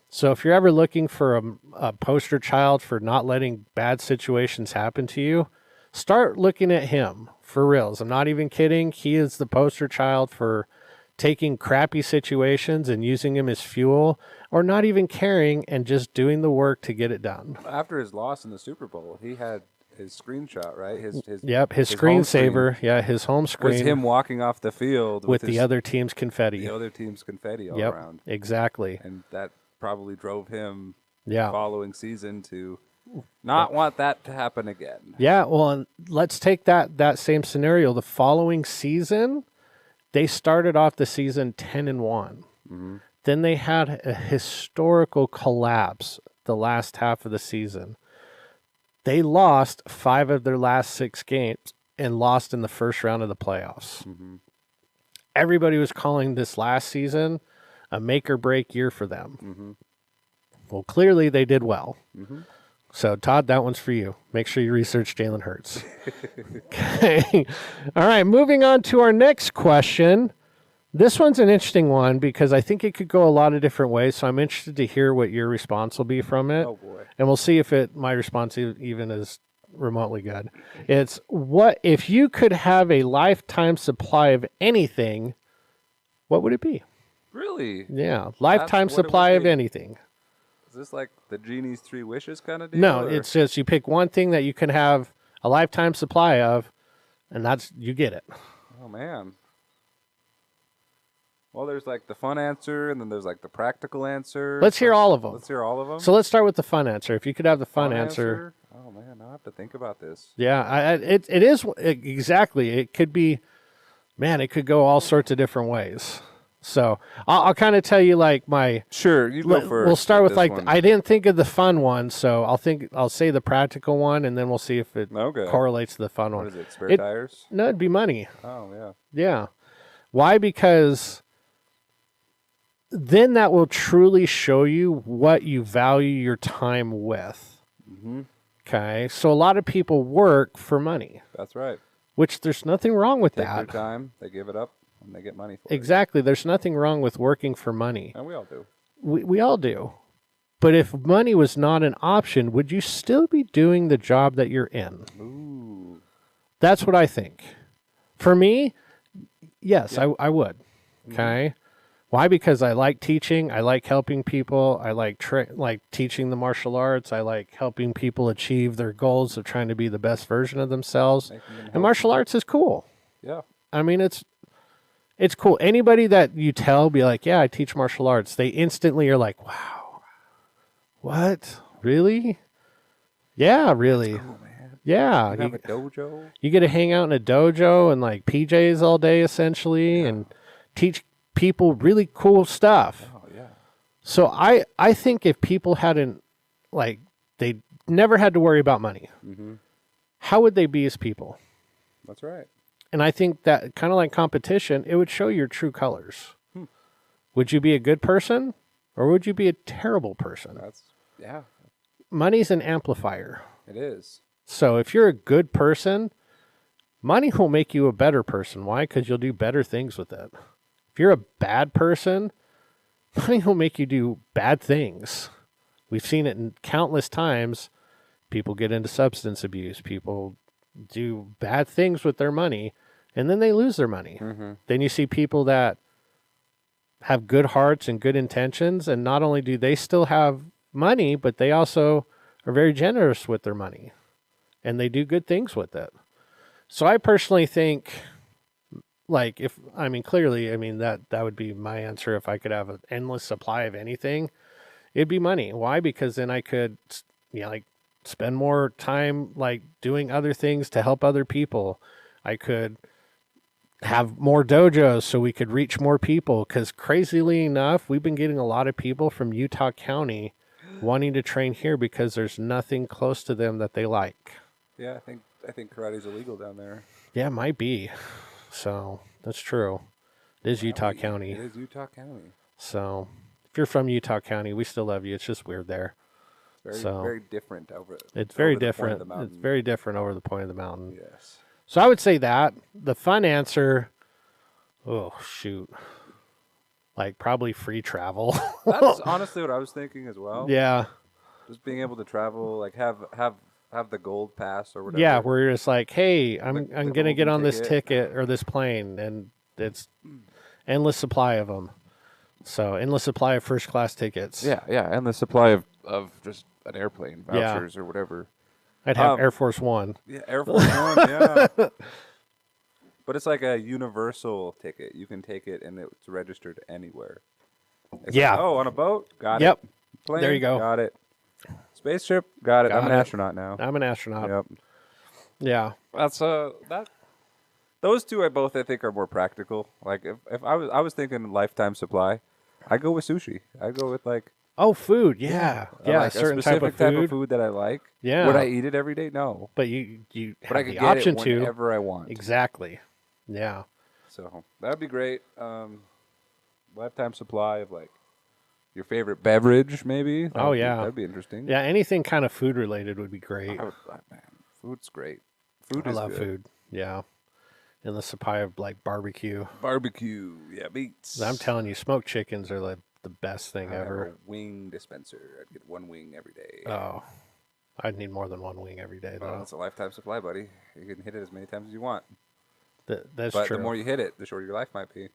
So if you're ever looking for a poster child for not letting bad situations happen to you, start looking at him. For reals. I'm not even kidding. He is the poster child for taking crappy situations and using them as fuel, or not even caring and just doing the work to get it done. After his loss in the Super Bowl, he had his screenshot, right? His screensaver. Yeah, his home screen. Was him walking off the field with the other team's confetti. The other team's confetti all around. Exactly. And that probably drove him the following season to not want that to happen again. Yeah, well, and let's take that same scenario. The following season, they started off the season 10-1. Mm-hmm. Then they had a historical collapse the last half of the season. They lost 5 of their last 6 games and lost in the first round of the playoffs. Mm-hmm. Everybody was calling this last season a make or break year for them. Mm-hmm. Well, clearly they did well. Mm-hmm. So, Todd, that one's for you. Make sure you research Jalen Hurts. Okay. All right, moving on to our next question. This one's an interesting one because I think it could go a lot of different ways. So I'm interested to hear what your response will be from it. Oh, boy. And we'll see if my response even is remotely good. It's, what if you could have a lifetime supply of anything, what would it be? Really? Yeah, lifetime supply of anything. Is this like the genie's 3 wishes kind of deal? No, it's just you pick one thing that you can have a lifetime supply of, and you get it. Oh, man. Well, there's like the fun answer, and then there's like the practical answer. Let's hear all of them. Let's hear all of them. So let's start with the fun answer. If you could have the fun answer. Oh, man, I'll have to think about this. Yeah, it is exactly. It could be, man, it could go all sorts of different ways. So I'll kind of tell you like my. Sure, you go first. We'll start with like one. I didn't think of the fun one, so I'll say the practical one, and then we'll see if it correlates to the fun one. What is it? Spare tires? No, it'd be money. Oh yeah. Yeah. Why? Because then that will truly show you what you value your time with. Mm-hmm. Okay, so a lot of people work for money. That's right. Which there's nothing wrong with Take that. their time, they give it up, and they get money for Exactly. There's nothing wrong with working for money. And we all do. We all do. But if money was not an option, would you still be doing the job that you're in? Ooh. That's what I think. For me, yes, Yeah. I would. Okay. Why? Because I like teaching. I like helping people. I like teaching the martial arts. I like helping people achieve their goals of trying to be the best version of themselves. And martial arts is cool. Yeah. I mean, it's cool. Anybody that you tell, be like, yeah, I teach martial arts, they instantly are like, wow, what? Really? Yeah, really. Oh, man. Yeah. You have a dojo? You get to hang out in a dojo and like PJs all day, essentially, and teach people really cool stuff. Oh, yeah. So I think if people hadn't, like, they never had to worry about money, how would they be as people? That's right. And I think that kind of like competition, it would show your true colors. Would you be a good person or would you be a terrible person? Yeah. Money's an amplifier. It is. So if you're a good person, money will make you a better person. Why? Because you'll do better things with it. If you're a bad person, money will make you do bad things. We've seen it in countless times. People get into substance abuse. People do bad things with their money, and then they lose their money. Then you see people that have good hearts and good intentions, and not only do they still have money, but they also are very generous with their money, and they do good things with it. So I personally think, like, clearly, that would be my answer. If I could have an endless supply of anything, it'd be money. Why? Because then I could, spend more time, like, doing other things to help other people. I could have more dojos so we could reach more people. Because crazily enough, we've been getting a lot of people from Utah County wanting to train here because there's nothing close to them that they like. Yeah, I think karate's illegal down there. Yeah, it might be. So that's true. It is Utah County. It is Utah County. So if you're from Utah County, we still love you. It's just weird there. Very different over. It's very over the point of different. the mountain. It's very different over the point of the mountain. Yes. So I would say that the fun answer. Oh shoot. Like probably free travel. That's honestly what I was thinking as well. Yeah. Just being able to travel, like have the gold pass or whatever. Yeah, where you're just like, hey, I'm the gonna get on this ticket. ticket or this plane, and it's endless supply of them. So endless supply of first class tickets. Yeah, and the supply of just an airplane vouchers or whatever. I'd have Air Force One. Yeah, Air Force One. Yeah. But it's like a universal ticket. You can take it and it's registered anywhere. It's Yeah. like, oh, on a boat? Got Yep. it. Plane? There you go. Got it. Spaceship? Got it. Got I'm an it. astronaut now. I'm an astronaut. Yep. Yeah. That's that. Those two I think are more practical. Like if I was thinking lifetime supply, I go with sushi. I go with like Oh, food. Yeah. Yeah. like a certain a specific type of food. that I like. Yeah. Would I eat it every day? No. But you But I have could the get option it to. whenever I want. Exactly. Yeah. So that'd be great. Lifetime supply of like your favorite beverage, maybe. That'd be interesting. Yeah. Anything kind of food related would be great. Man, food's great. Food I is love good. food. Yeah. And the supply of like barbecue. Barbecue, yeah, meats. I'm telling you, smoked chickens are like the best thing I have ever. a wing dispenser. I'd get one wing every day. Oh, I'd need more than one wing every day though. That's a lifetime supply, buddy. You can hit it as many times as you want. That's but true. the more you hit it, the shorter your life might be.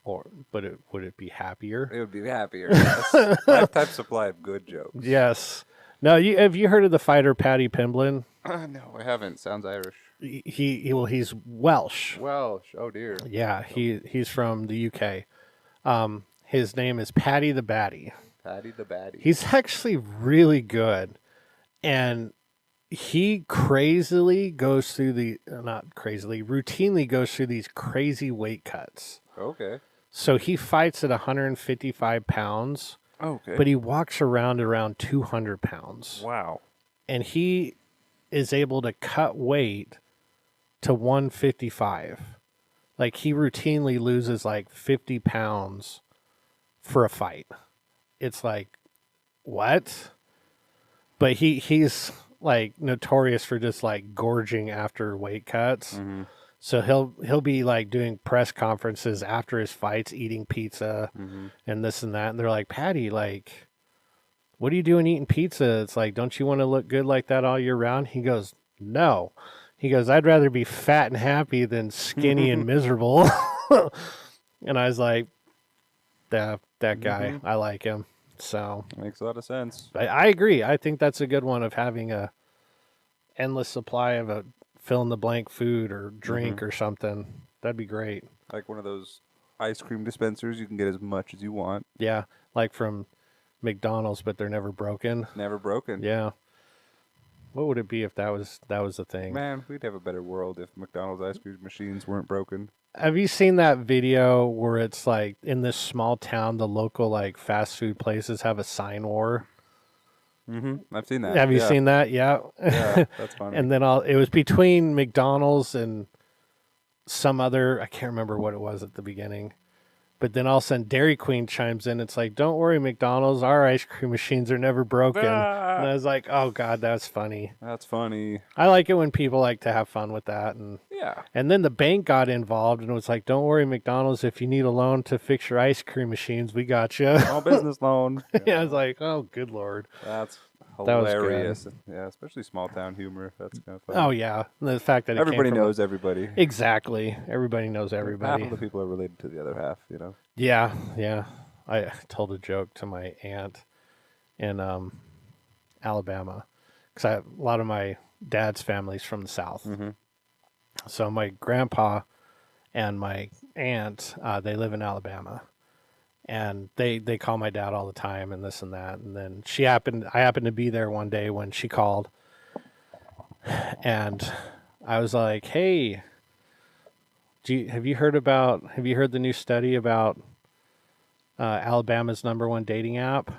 But would it be happier? It would be happier. Yes. Lifetime supply of good jokes. Yes. No, have you heard of the fighter Paddy Pimblin? No, I haven't. Sounds Irish. He's Welsh. Welsh. Oh dear. Yeah, he's from the UK. His name is Paddy the Batty. Paddy the Batty. He's actually really good, and he routinely goes through these crazy weight cuts. Okay. So he fights at 155 pounds, Okay. but he walks around 200 pounds. Wow. And he is able to cut weight to 155. Like he routinely loses like 50 pounds for a fight. It's like, what? But he's like notorious for just like gorging after weight cuts. Mm-hmm. So he'll be like doing press conferences after his fights, eating pizza and this and that. And they're like, Paddy, like, what are you doing eating pizza? It's like, don't you want to look good like that all year round? He goes, no. He goes, I'd rather be fat and happy than skinny and miserable. And I was like, that guy, I like him. So Makes a lot of sense. I agree. I think that's a good one of having a endless supply of a fill in the blank food or drink or something. That'd be great. Like one of those ice cream dispensers, you can get as much as you want. Yeah, like from McDonald's, but they're never broken. Never broken. Yeah. What would it be if that was the thing? Man, we'd have a better world if McDonald's ice cream machines weren't broken. Have you seen that video where it's like in this small town, the local like fast food places have a sign war? Mm-hmm. I've seen that. Have you seen that? Yeah. Yeah, that's funny. And then it was between McDonald's and some other, I can't remember what it was at the beginning. But then all of a sudden Dairy Queen chimes in. It's like, don't worry, McDonald's, our ice cream machines are never broken. And I was like, oh, God, that's funny. That's funny. I like it when people like to have fun with that. And then the bank got involved and was like, don't worry, McDonald's, if you need a loan to fix your ice cream machines, we got you. Small business loan. Yeah, I was like, oh, good Lord. That's That was hilarious. Yeah, especially small town humor. That's kind of funny. Oh, yeah. And the fact that Everybody knows everybody. Exactly. Everybody knows everybody. Half of the people are related to the other half, you know? Yeah, yeah. I told a joke to my aunt in Alabama because a lot of my dad's family's from the South. Mm-hmm. So my grandpa and my aunt, they live in Alabama. And they call my dad all the time and this and that. And then I happened to be there one day when she called. And I was like, hey, have you heard the new study about Alabama's #1 dating app?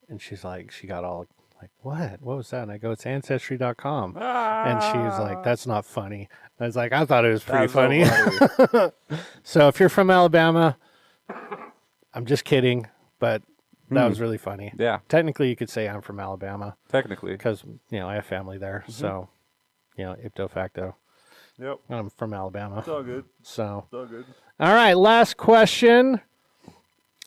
And she's like, she got all like, what was that? And I go, it's Ancestry.com. And she was like, that's not funny. I was like, I thought it was pretty funny. So funny. So if you're from Alabama, I'm just kidding, but That was really funny. Yeah. Technically, you could say I'm from Alabama Technically. because, I have family there. So, ipso facto, Yep. I'm from Alabama. It's all good. So, It's all good. all right, last question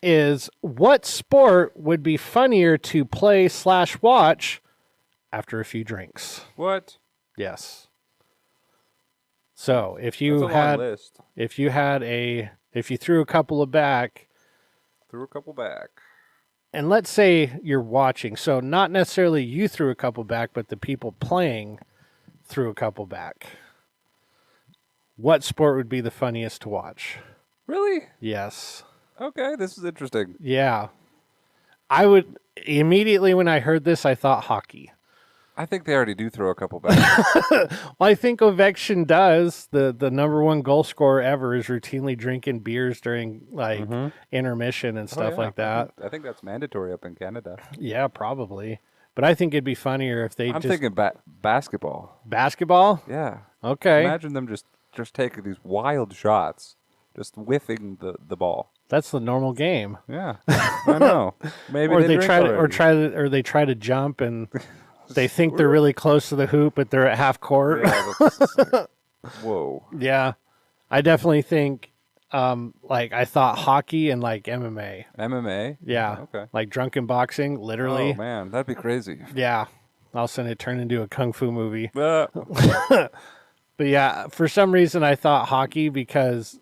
is, what sport would be funnier to play/watch after a few drinks? What? Yes. So if That's you a had, long list. if you threw a couple of back, Threw a couple back. and let's say you're watching, so not necessarily you threw a couple back, but the people playing threw a couple back. What sport would be the funniest to watch? Really? Yes. Okay, this is interesting. Yeah. I would immediately when I heard this, I thought hockey. I think they already do throw a couple back. Well, I think Ovechkin does. The number one goal scorer ever is routinely drinking beers during intermission and stuff like that. I think that's mandatory up in Canada. Yeah, probably. But I think it'd be funnier if they I'm just thinking basketball. basketball. Yeah. Okay, Imagine them just taking these wild shots, just whiffing the ball. that's the normal game. Yeah, I know. Maybe Or they they drink try to, already. or they try to jump and they think they're really close to the hoop, but they're at half court. Yeah, that's just like, whoa. Yeah, I definitely think. I thought hockey and like MMA. MMA. Yeah. Okay. Like drunken boxing, literally. Oh man, that'd be crazy. Yeah. All of a sudden it turned into a kung fu movie. Uh, But yeah, for some reason I thought hockey because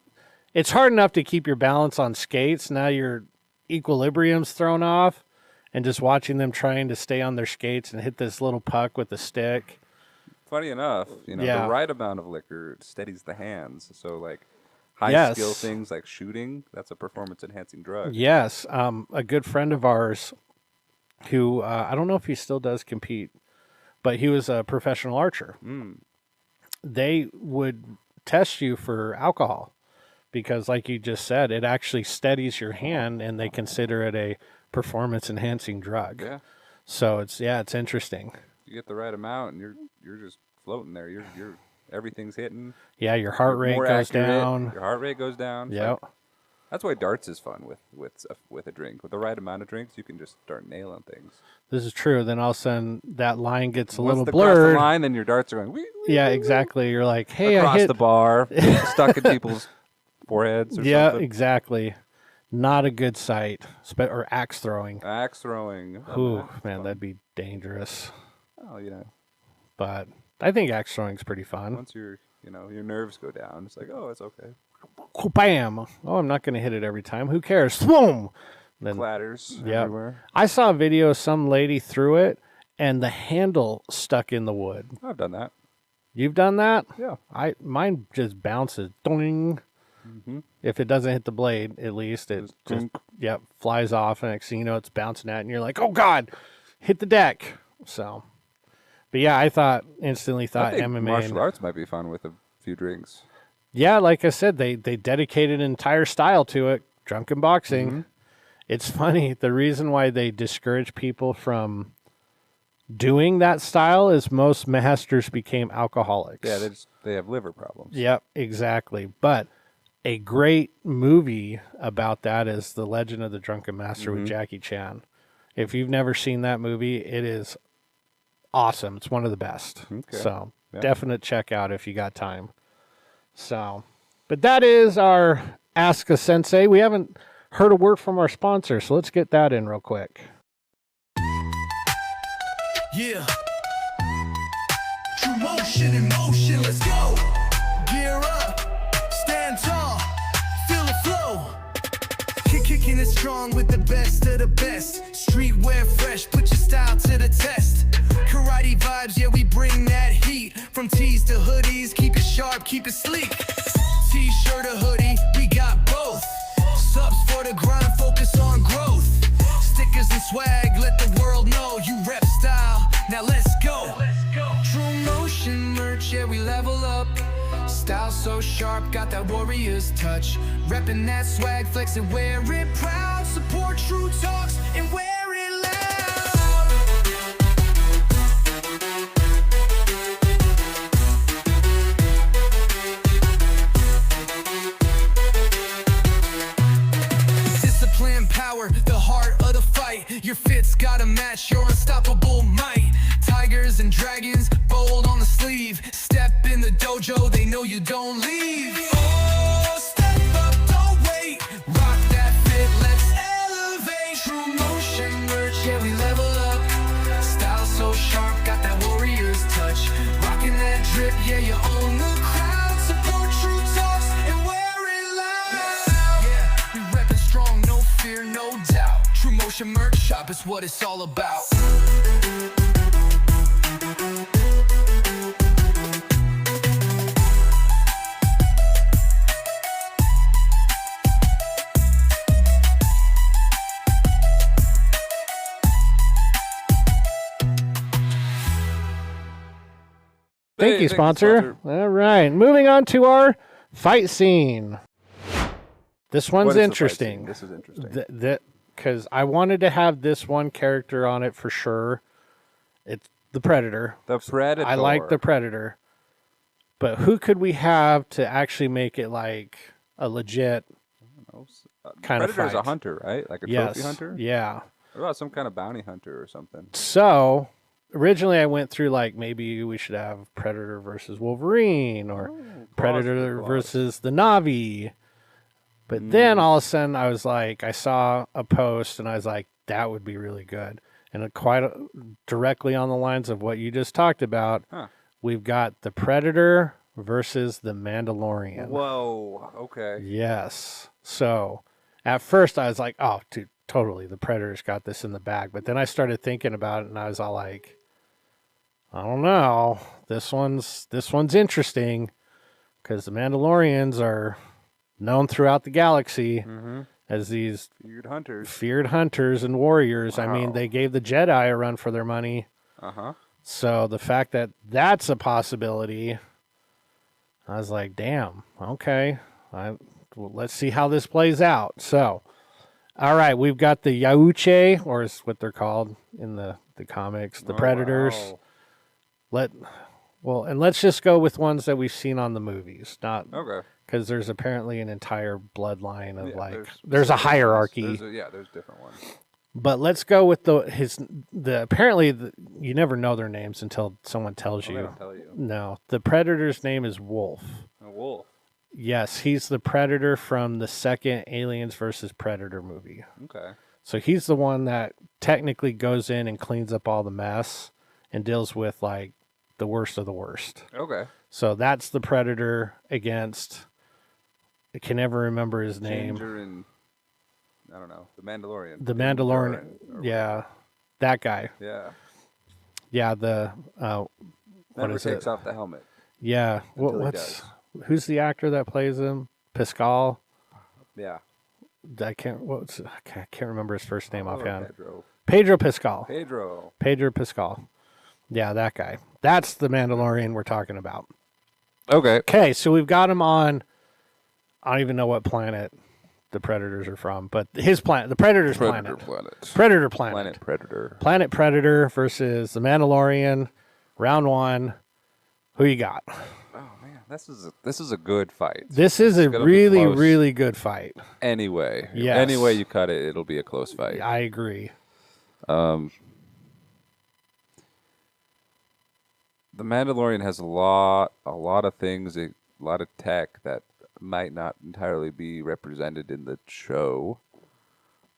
it's hard enough to keep your balance on skates. Now your equilibrium's thrown off, and just watching them trying to stay on their skates and hit this little puck with a stick. funny enough, Yeah. the right amount of liquor steadies the hands. So like high skill things like shooting, that's a performance enhancing drug. Yes. A good friend of ours who, I don't know if he still does compete, but he was a professional archer. They would test you for alcohol because, like you just said, it actually steadies your hand, and they consider it a performance-enhancing drug. Yeah. So it's interesting. You get the right amount, and you're just floating there. You're everything's hitting. Yeah, your heart rate More goes accurate, down. Your heart rate goes down. It's Yeah. like- that's why darts is fun with a drink. With the right amount of drinks, you can just start nailing things. This is true. Then all of a sudden, that line gets a Once little they cross blurred. the line, then your darts are going wee, wee, Yeah, wee, exactly. You're like, hey, across I hit the bar, stuck in people's foreheads or Yeah, something. exactly. Not a good sight. Or axe throwing. Axe throwing. Oh, Ooh, that's man, fun. that'd be dangerous. Oh, But I think axe throwing's pretty fun. once your nerves go down, it's like, oh, it's okay. Bam! Oh, I'm not going to hit it every time. Who cares? Boom! Then Clatters yeah. everywhere. I saw a video of some lady threw it, and the handle stuck in the wood. I've done that. You've done that? Yeah. Mine just bounces. Doing. If it doesn't hit the blade, at least it just flies off, and next thing you know, it's bouncing at, and you're like, oh God, hit the deck. So, but yeah, I instantly I thought think MMA. martial arts might be fun with a few drinks. Yeah, like I said, they dedicated an entire style to it. Drunken boxing. It's funny. The reason why they discourage people from doing that style is most masters became alcoholics. Yeah, they have liver problems. Yep, exactly. But a great movie about that is The Legend of the Drunken Master with Jackie Chan. If you've never seen that movie, it is awesome. It's one of the best. Okay. So Yeah. definite check out if you got time. So, but that is our Ask a Sensei. We haven't heard a word from our sponsor, so let's get that in real quick. Yeah. TRUMOTION in motion, let's go. Gear up, stand tall, feel the flow. Kicking it strong with the best of the best. Streetwear fresh, put your style to the test. Karate vibes, yeah, we bring that heat. From tees to hoodies, keep it sharp, keep it sleek. T-shirt or hoodie, we got both. Subs for the grind, focus on growth. Stickers and swag, let the world know you rep style. Now let's go. TRUMOTION merch, yeah, we level up. Style so sharp, got that warrior's touch. Reppin' that swag, flex and wear it proud. Support TRUTALKS and wear it loud. Discipline, power, the heart of the fight. Your fit's gotta match your unstoppable might. Tigers and dragons, bold on the sleeve. Step in the dojo, they know you don't leave. Oh, step up, don't wait. Rock that fit, let's elevate. True motion merch, yeah, we level up. Style so sharp, got that warrior's touch. Rocking that drip, yeah, you own the crowd. Support TRUTALKS and wear it loud. Yeah, we reppin' strong, no fear, no doubt. TRUMOTION merch shop is what it's all about. Thank you, sponsor. All right, moving on to our fight scene. This one's What is the fight interesting. scene? This is interesting. Because I wanted to have this one character on it for sure. It's the Predator. The Predator. I like the Predator. But who could we have to actually make it like a legit kind of fight? Predator's a hunter, right? Like a trophy hunter? Yeah. What about some kind of bounty hunter or something? So originally I went through like maybe we should have Predator versus Wolverine or Predator versus the Na'vi. But then all of a sudden I was like, I saw a post and I was like, that would be really good. And directly on the lines of what you just talked about, we've got the Predator versus the Mandalorian. Whoa, okay. Yes. So at first I was like, oh, dude, totally. The Predator's got this in the bag. But then I started thinking about it and I was all like, I don't know. This one's interesting because the Mandalorians are known throughout the galaxy as these feared hunters and warriors. Wow. I mean, they gave the Jedi a run for their money. So the fact that that's a possibility, I was like, damn, okay. Well, let's see how this plays out. So, all right, we've got the Yauche, or is what they're called in the comics, the Predators. Wow. And let's just go with ones that we've seen on the movies, not because there's apparently an entire bloodline of there's a hierarchy. There's different ones. But let's go with you never know their names until someone tells you. They don't tell you. No, the Predator's name is Wolf. A wolf. Yes, he's the Predator from the second Aliens versus Predator movie. Okay. So he's the one that technically goes in and cleans up all the mess and deals with like the worst of the worst. Okay. So that's the Predator against. I can never remember his name. And I don't know. The Mandalorian. The Mandalorian. Yeah, that guy. Yeah. Yeah. The Never takes off the helmet. Yeah. Who's the actor that plays him? Pascal. Yeah. I can't remember his first name offhand. Pedro Pascal. Pedro Pascal. Yeah, that guy. That's the Mandalorian we're talking about. Okay, so we've got him on. I don't even know what planet the Predators are from, but his planet, the Predator's planet. Predator planet. Planet Predator versus the Mandalorian. Round one. Who you got? Oh man, this is a good fight. This is a really, really good fight. Anyway, yes. Any way you cut it, it'll be a close fight. I agree. The Mandalorian has a lot of things, a lot of tech that might not entirely be represented in the show,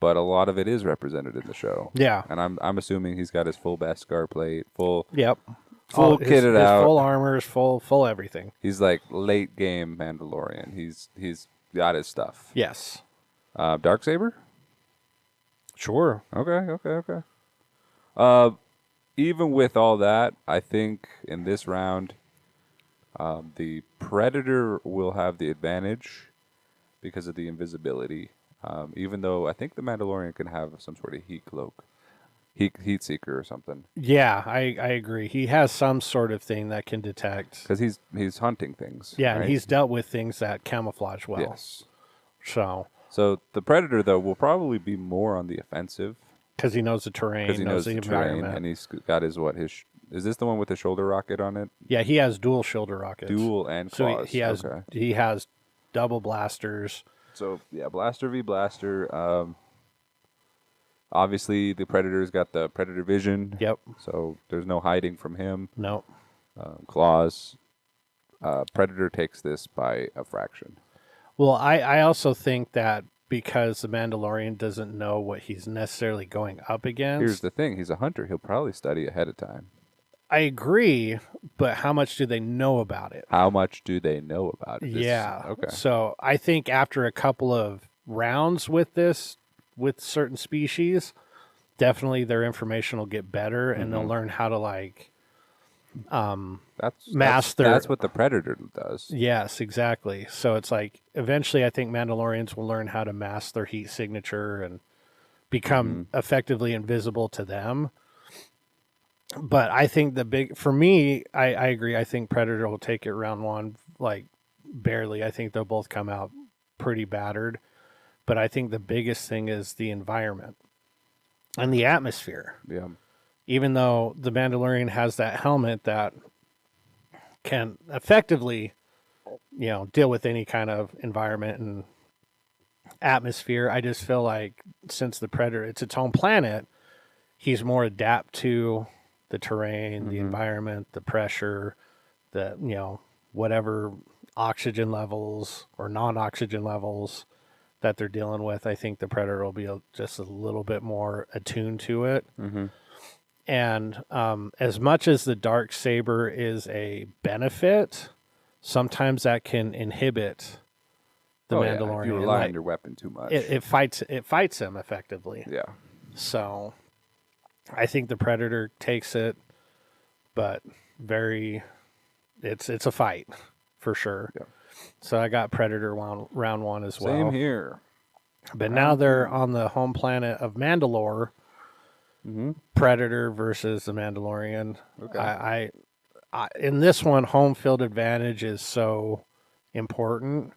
but a lot of it is represented in the show. Yeah, and I'm assuming he's got his full Beskar plate, full kitted out, full armors, full everything. He's like late game Mandalorian. He's got his stuff. Yes. Darksaber? Sure. Okay. Even with all that, I think in this round, the Predator will have the advantage because of the invisibility. Even though I think the Mandalorian can have some sort of heat cloak, heat seeker or something. Yeah, I agree. He has some sort of thing that can detect because he's hunting things. Yeah, right? and he's dealt with things that camouflage well. Yes. So the Predator though will probably be more on the offensive. Because he knows the terrain, he knows the environment. Terrain, and he's got is this the one with the shoulder rocket on it? Yeah, he has dual shoulder rockets. Dual and claws. So he has double blasters. So yeah, blaster v blaster. Obviously, the Predator's got the Predator vision. Yep. So there's no hiding from him. No. Claws. Predator takes this by a fraction. Well, I also think that because the Mandalorian doesn't know what he's necessarily going up against. Here's the thing. He's a hunter. He'll probably study ahead of time. I agree, but how much do they know about it? How much do they know about it? Okay. So I think after a couple of rounds with this, with certain species, definitely their information will get better, and they'll learn how to master. That's what the Predator does. Yes, exactly. So it's like eventually I think Mandalorians will learn how to mask their heat signature and become effectively invisible to them. But I think for me, I agree. I think Predator will take it round one, like barely. I think they'll both come out pretty battered. But I think the biggest thing is the environment and the atmosphere. Yeah. Even though the Mandalorian has that helmet that can effectively, deal with any kind of environment and atmosphere, I just feel like since the Predator, it's its own planet, he's more adapt to the terrain, the environment, the pressure, the, whatever oxygen levels or non-oxygen levels that they're dealing with. I think the Predator will be just a little bit more attuned to it. Mm-hmm. And as much as the Darksaber is a benefit, sometimes that can inhibit the Mandalorian. If you rely on your weapon too much. It fights him effectively. Yeah. So I think the Predator takes it, but it's a fight for sure. Yeah. So I got Predator round one as well. Same here. But now they're on the home planet of Mandalore. Mm-hmm. Predator versus the Mandalorian. Okay. I in this one, home field advantage is so important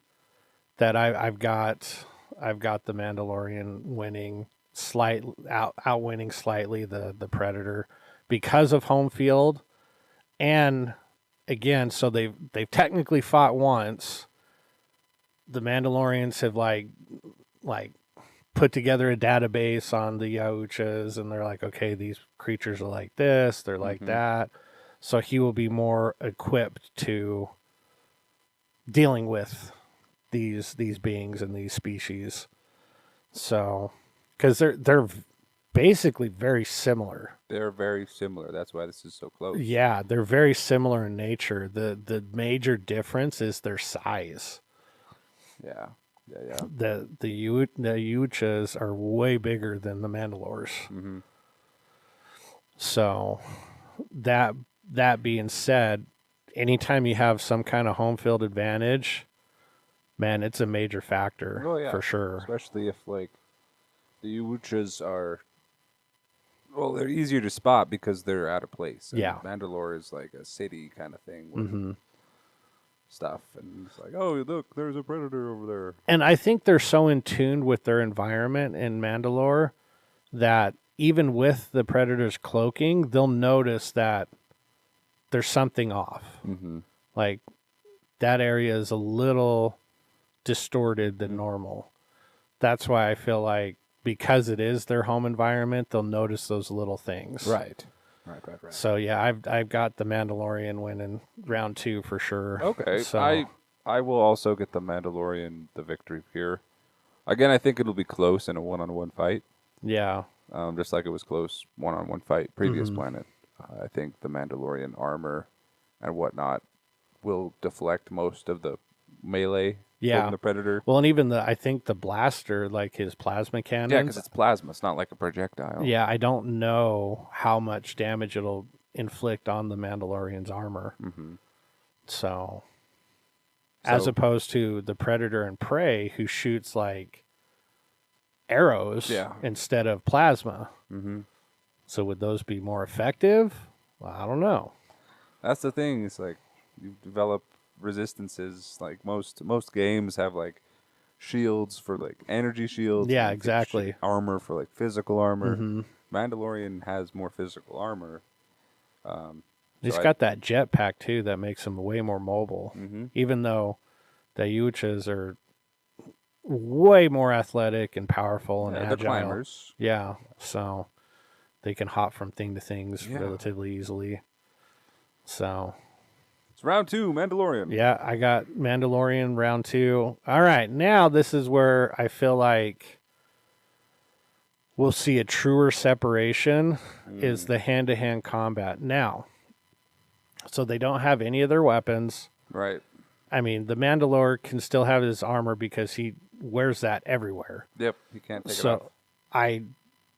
that I've got the Mandalorian winning outwinning slightly the Predator because of home field, and again, so they've technically fought once. The Mandalorians have like put together a database on the Yahuchas, and they're like, okay, these creatures are like this, they're like that. So he will be more equipped to dealing with these beings and these species. So, because they're basically very similar. They're very similar. That's why this is so close. Yeah, they're very similar in nature. The major difference is their size. Yeah. Yeah. The Yahuchas are way bigger than the Mandalores. Mm-hmm. So that being said, anytime you have some kind of home field advantage, man, it's a major factor for sure. Especially if the Yahuchas are, they're easier to spot because they're out of place. And Mandalore is like a city kind of thing. With stuff, and it's like, oh, look, there's a Predator over there. And I think they're so in tune with their environment in Mandalore that even with the Predator's cloaking, they'll notice that there's something off. Mm-hmm. Like that area is a little distorted than normal. That's why I feel like because it is their home environment, they'll notice those little things. Right. So yeah, I've got the Mandalorian winning round 2 for sure. Okay, so I will also get the Mandalorian the victory here. Again, I think it'll be close in a one-on-one fight. Yeah. Just like it was close one-on-one fight previous planet. I think the Mandalorian armor and whatnot will deflect most of the melee from the Predator. Well, and even I think the blaster, like his plasma cannon. Yeah, because it's plasma. It's not like a projectile. Yeah, I don't know how much damage it'll inflict on the Mandalorian's armor. Mm-hmm. So, as opposed to the Predator and Prey, who shoots like arrows instead of plasma. Mm-hmm. So would those be more effective? Well, I don't know. That's the thing. It's like you develop resistances. Like most games have like shields for like energy shields. Yeah, exactly. Armor for like physical armor. Mm-hmm. Mandalorian has more physical armor. He's got that jetpack too that makes him way more mobile. Mm-hmm. Even though the Yahuchas are way more athletic and powerful and Yeah, agile. they're climbers. Yeah, so they can hop from thing to things Yeah. relatively easily. So It's round 2, Mandalorian. yeah, I got Mandalorian round 2. All right, now this is where I feel like we'll see a truer separation is the hand-to-hand combat. Now, so they don't have any of their weapons. Right. I mean, the Mandalore can still have his armor because he wears that everywhere. Yep. He can't take it off. So I'm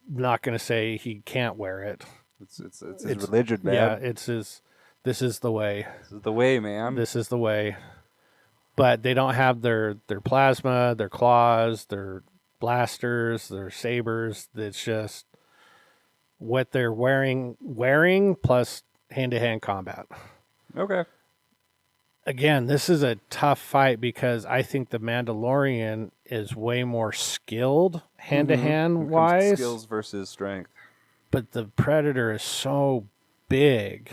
not going to say he can't wear it. It's his religion, man. Yeah, it's his. This is the way. This is the way, man. This is the way. But they don't have their plasma, their claws, their blasters, their sabers. It's just what they're wearing plus hand-to-hand combat. Okay. Again, this is a tough fight because I think the Mandalorian is way more skilled hand-to-hand wise. Skills versus strength. But the Predator is so big.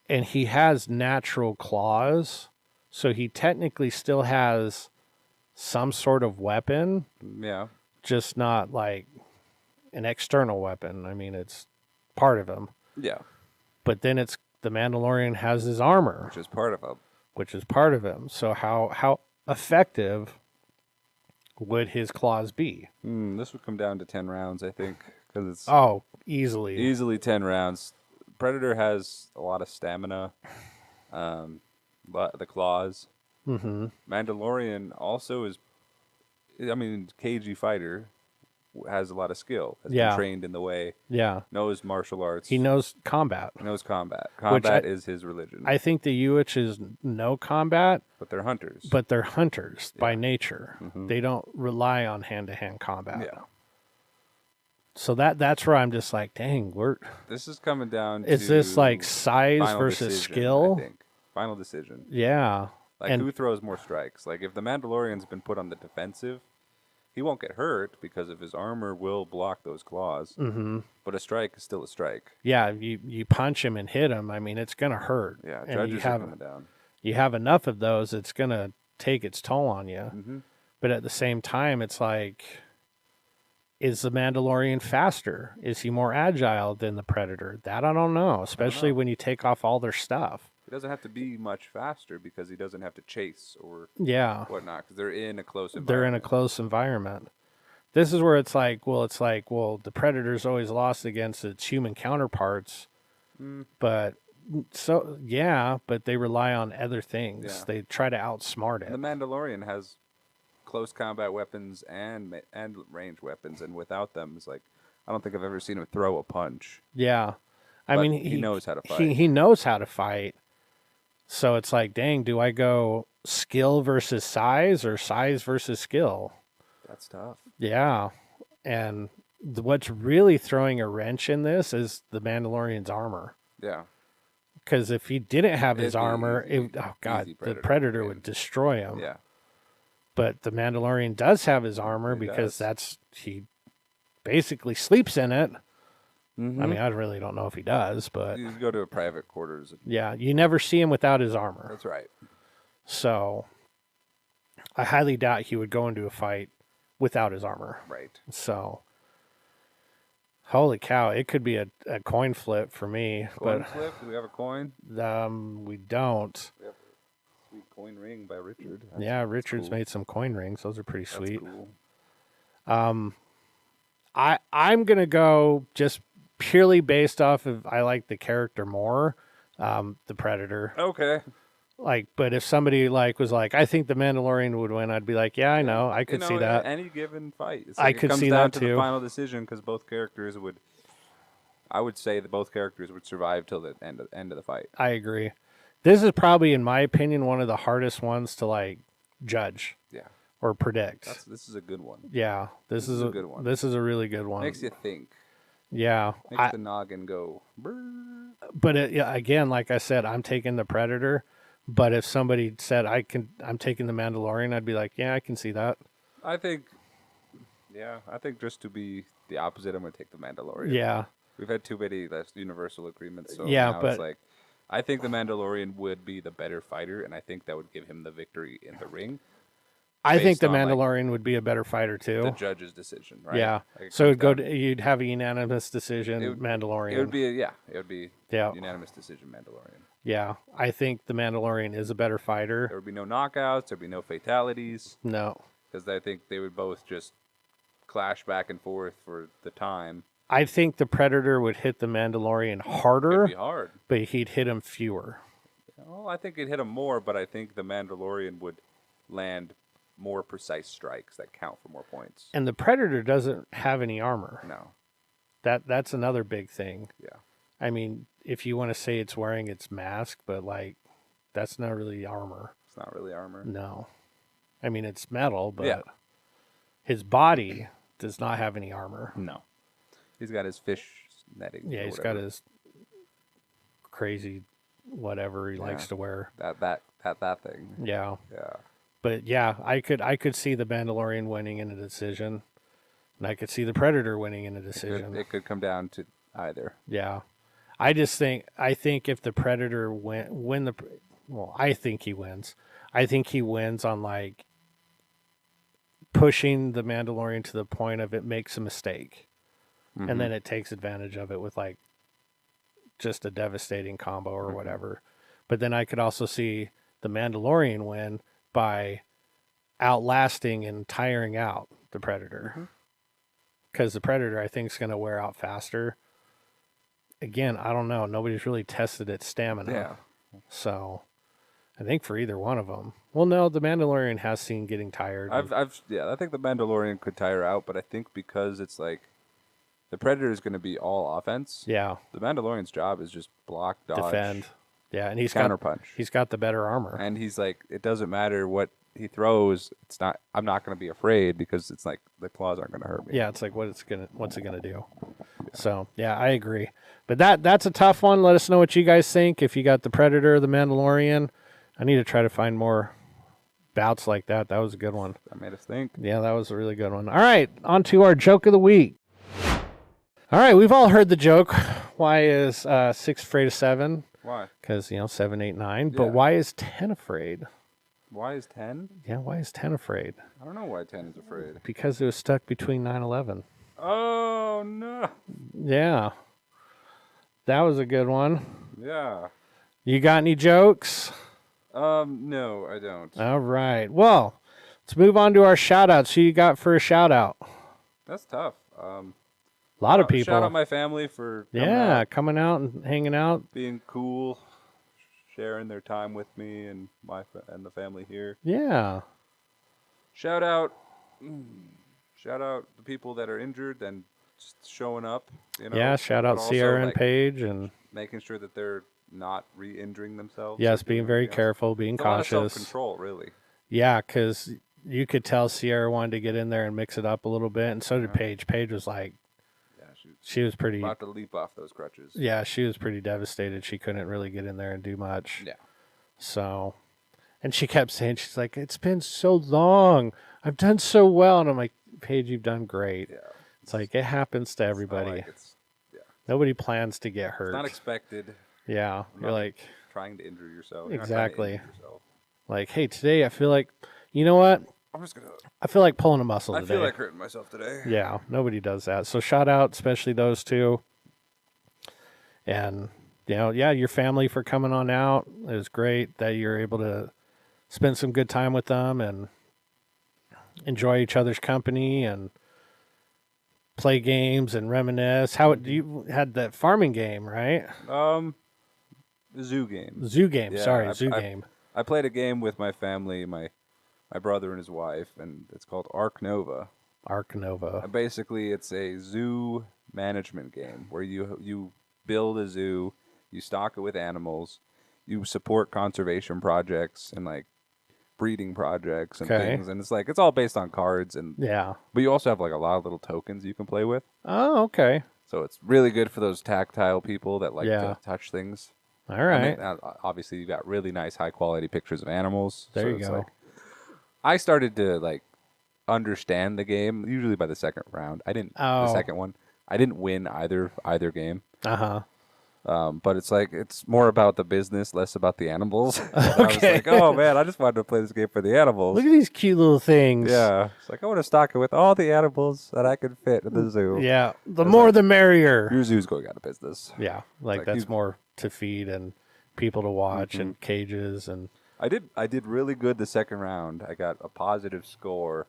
And he has natural claws. So he technically still has some sort of weapon. Yeah. Just not like an external weapon. I mean, it's part of him. Yeah. But then it's the Mandalorian has his armor, Which is part of him. which is part of him. So how effective would his claws be? This would come down to 10 rounds, I think, because it's Easily. easily 10 rounds. Predator has a lot of stamina, but the claws. Mandalorian also is, I mean, cagey fighter, has a lot of skill. Has been trained in the way. Yeah. Knows martial arts. He knows combat. Knows combat. Combat is his religion. I think the Uwiches know combat, but they're hunters. but they're hunters by nature. They don't rely on hand-to-hand combat. Yeah. So that's where I'm just like, dang, This is coming down is to this like size final versus decision, skill? I think. Final decision. Yeah. Like, and who throws more strikes? Like, if the Mandalorian's been put on the defensive, he won't get hurt because of his armor will block those claws. But a strike is still a strike. yeah, you punch him and hit him. I mean, it's gonna hurt. Yeah, and judges are coming down. you have enough of those, it's gonna take its toll on you. But at the same time, it's like, is the Mandalorian faster? Is he more agile than the Predator? That I don't know, especially when you take off all their stuff. He doesn't have to be much faster because he doesn't have to chase or Yeah. whatnot because they're in a close environment. They're in a close environment. This is where it's like, the Predator's always lost against its human counterparts. But but they rely on other things. Yeah. They try to outsmart it. The Mandalorian has close combat weapons and range weapons, and without them, it's like, I don't think I've ever seen him throw a punch. Yeah. I But mean, he knows how to fight. He knows how to fight. So it's like, dang, do I go skill versus size or size versus skill? That's tough. Yeah. And what's really throwing a wrench in this is the Mandalorian's armor. Yeah. Because if he didn't have his It'd be armor, easy the Predator Predator win. would destroy him. Yeah. But the Mandalorian does have his armor He because does. he basically sleeps in it. Mm-hmm. I mean, I really don't know if he does, but You go to a private quarters. yeah, you never see him without his armor. That's right. So I highly doubt he would go into a fight without his armor. Right. So holy cow, it could be a coin flip for me. Coin flip? Do we have a coin? But we don't. We have a sweet coin ring by Richard. Yeah, Richard's cool. made some coin rings. Those are pretty sweet. That's cool. I'm gonna go just purely based off of I like the character more, the Predator. Okay. Like, but if somebody was like, I think the Mandalorian would win, I'd be like, yeah, I know, I could see that. Any given fight, it's I like could it comes see down that to too. the final decision because both characters would. I would say that both characters would survive till the end of the fight. I agree. This is probably, in my opinion, one of the hardest ones to judge Yeah. or predict. This is a good one. Yeah, this is a good one. This is a really good one. Makes you think. Yeah, Makes the noggin go. Brrr. but again, like I said, I'm taking the Predator. But if somebody said I'm taking the Mandalorian, I'd be like, yeah, I can see that. I think just to be the opposite, I'm going to take the Mandalorian. Yeah, We've had too many universal agreements. So Yeah, now but- it's like, I think the Mandalorian would be the better fighter, and I think that would give him the victory in the ring. I think based the on, like, Mandalorian would be a better fighter the too. judge's decision, right? Yeah. Like, it So comes it'd go. down- You'd have a unanimous decision. It would- Mandalorian. It would be Yeah. unanimous decision Mandalorian. Yeah. I think the Mandalorian is a better There fighter. would be no knockouts. There'd be no fatalities No. because I think they would both just clash back and forth for the time. I think the Predator would hit the Mandalorian It'd harder, be hard. but he'd hit him fewer. Well, I think it'd hit him more, but I think the Mandalorian would land more precise strikes that count for more points. And the Predator doesn't have any armor. No. That's another big thing. Yeah. I mean, if you want to say it's wearing its mask, but like, that's not really armor. It's not really armor. No. I mean, it's metal, but Yeah. his body does not have any armor. No. He's got his fish netting. Yeah, or he's whatever. got his crazy whatever he likes Yeah. to wear. that thing. Yeah. Yeah. But yeah, I could see the Mandalorian winning in a decision. And I could see the Predator winning in a decision. It could come down to either. Yeah. I think if the Predator I think he wins. I think he wins on like pushing the Mandalorian to the point of it makes a mistake. Mm-hmm. And then it takes advantage of it with like just a devastating combo or whatever. But then I could also see the Mandalorian win by outlasting and tiring out the Predator. Because the Predator, I think, is going to wear out faster. Again, I don't know. Nobody's really tested its stamina. Yeah. So I think for either one of them. Well, no, the Mandalorian has seen getting tired. I think the Mandalorian could tire out, but I think because it's like the Predator is going to be all offense. Yeah. The Mandalorian's job is just block, dodge, Defend. Yeah, and he's counterpunch. He's got the better armor. And he's like, it doesn't matter what he throws. I'm not going to be afraid because it's like the claws aren't going to hurt me. Yeah, it's like what's it gonna do? Yeah. So yeah, I agree. But that's a tough one. Let us know what you guys think. If you got the Predator, the Mandalorian, I need to try to find more bouts like that. That was a good one. That made us think. Yeah, that was a really good one. All right, on to our joke of the week. All right, we've all heard the joke. Why is 6 afraid of 7? Why? Because 7, 8, 9. Yeah. But why is 10 afraid? Why is 10? Yeah, why is 10 afraid? I don't know why 10 is afraid. Because it was stuck between 9/11. Oh, no. Yeah. That was a good one. Yeah. You got any jokes? No, I don't. All right. Well, let's move on to our shout-outs. Who you got for a shout-out? That's tough. A lot of people. Shout out my family for coming out and hanging out. being cool, sharing their time with me and and the family here. Yeah. Shout out the people that are injured and just showing up. Yeah, shout out but also, Sierra and like, Paige, and making sure that they're not re-injuring themselves. yes, or being doing very anything else. careful, being It's a lot of cautious. self-control, really. Yeah, because you could tell Sierra wanted to get in there and mix it up a little bit, and so did Paige. Paige was like, Yeah, she was pretty. about to leap off those crutches. Yeah, she was pretty devastated. She couldn't really get in there and do much. Yeah. So, and she kept saying, she's like, it's been so long. I've done so well. And I'm like, Paige, you've done great. Yeah. It's like, it happens to everybody. Yeah. Nobody plans to get hurt. It's not expected. Yeah. You're like, Trying to injure yourself. You're not trying to exactly. injure yourself. Like, hey, today I feel like, you know what? I'm just gonna. I feel like pulling a muscle I today. feel like hurting myself today. Yeah, nobody does that. So shout out, especially those two. And, your family for coming on out. It was great that you're able to spend some good time with them and enjoy each other's company and play games and reminisce. You had that farming game, right? Zoo game. Zoo game. Yeah, Sorry, I game. I played a game with my family, my brother and his wife, and it's called Ark Nova. Ark Nova. And basically, it's a zoo management game where you build a zoo, you stock it with animals, you support conservation projects and like breeding projects and things, and it's all based on cards Yeah. but you also have like a lot of little tokens you can play with. Oh, okay. So it's really good for those tactile people that like Yeah. to touch things. All right. Obviously, you got really nice, high quality pictures of animals. There so you it's go. like- I started to like understand the game usually by the second round. I didn't. Oh. The second one, I didn't win either game. Uh-huh. But it's like it's more about the business, less about the animals. I was like, oh man, I just wanted to play this game for the animals. Look at these cute little things. Yeah, it's like I want to stock it with all the animals that I can fit in the zoo. Yeah, the more the merrier. Your zoo's going out of business. Yeah, like that's more to feed and people to watch and cages and. I did really good the second round. I got a positive score,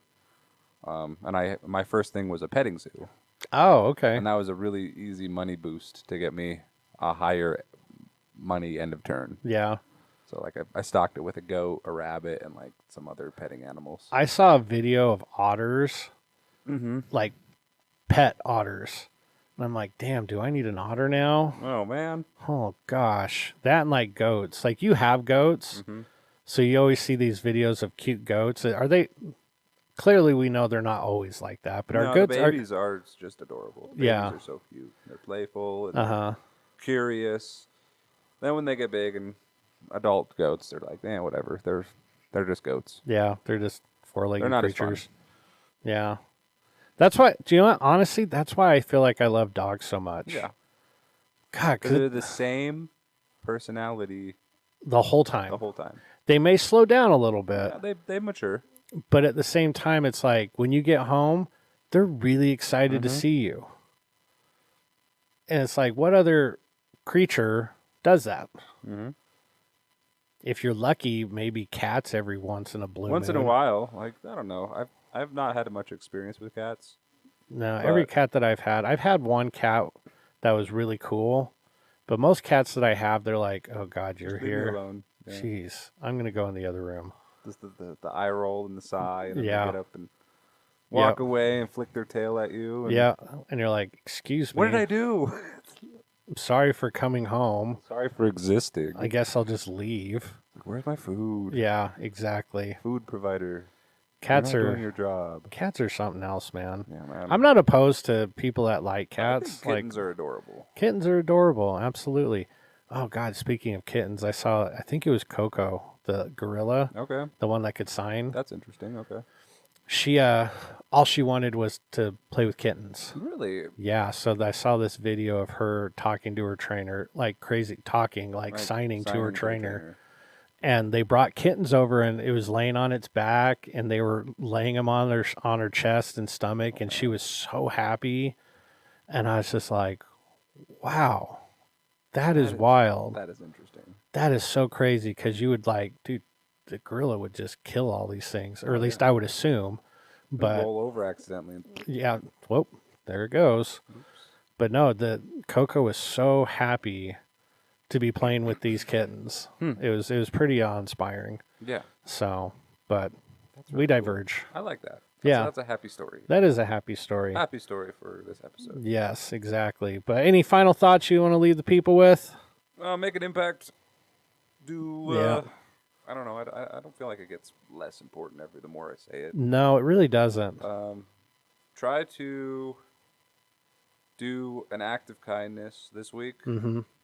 and my first thing was a petting zoo. Oh, okay. And that was a really easy money boost to get me a higher money end of turn. Yeah. So like I stocked it with a goat, a rabbit, and like some other petting animals. I saw a video of otters, like pet otters. And I'm like, damn, do I need an otter now? Oh, man. Oh, gosh. That and like goats. Like you have goats. So you always see these videos of cute goats. Are they... Clearly, we know they're not always like that, but our goats the babies are just adorable. Babies are so cute. They're playful and curious. Then when they get big and adult goats, they're like, man, whatever. They're just goats. Yeah, they're just four-legged They're not creatures. Yeah. That's why, do you know what? Honestly, that's why I feel like I love dogs so much. Yeah. God, because they're the same personality the whole time. The whole time. They may slow down a little bit. Yeah, they mature. But at the same time, it's like when you get home, they're really excited to see you. And it's like, what other creature does that? If you're lucky, maybe cats every once in a blue Once in a moon. while. Like, I don't know. I've not had much experience with cats. No, every cat that I've had one cat that was really cool. But most cats that I have, they're like, oh, God, you're here. Leave me alone. Yeah. Jeez, I'm going to go in the other room. Just the eye roll and the sigh, and then they get up and walk away and flick their tail at you. And and you're like, excuse me. What did I do? I'm sorry for coming home. Sorry for existing. I guess I'll just leave. Where's my food? Yeah, exactly. Food provider. Cats You're not are doing your job. Cats are something else, man. Yeah, man. I'm not opposed to people that like cats. Kittens are adorable. Kittens are adorable, absolutely. Oh God, speaking of kittens, I think it was Coco, the gorilla. Okay. The one that could sign. That's interesting. Okay. She all she wanted was to play with kittens. Really? Yeah, so I saw this video of her talking to her trainer, like crazy talking, like signing to her trainer. And they brought kittens over, and it was laying on its back, and they were laying them on her chest and stomach, and she was so happy. And I was just like, wow, that is wild. That is interesting. That is so crazy, because you would like, dude, the gorilla would just kill all these things, or at least I would assume. But roll over accidentally. Yeah, whoop, there it goes. Oops. But no, the Coco was so happy to be playing with these kittens. It was pretty awe-inspiring. Yeah. So, but we diverge. Cool. I like that. That's a happy story. That is a happy story. Happy story for this episode. Yes, exactly. But any final thoughts you want to leave the people with? Make an impact. I don't know. I don't feel like it gets less important the more I say it. No, it really doesn't. Try to do an act of kindness this week,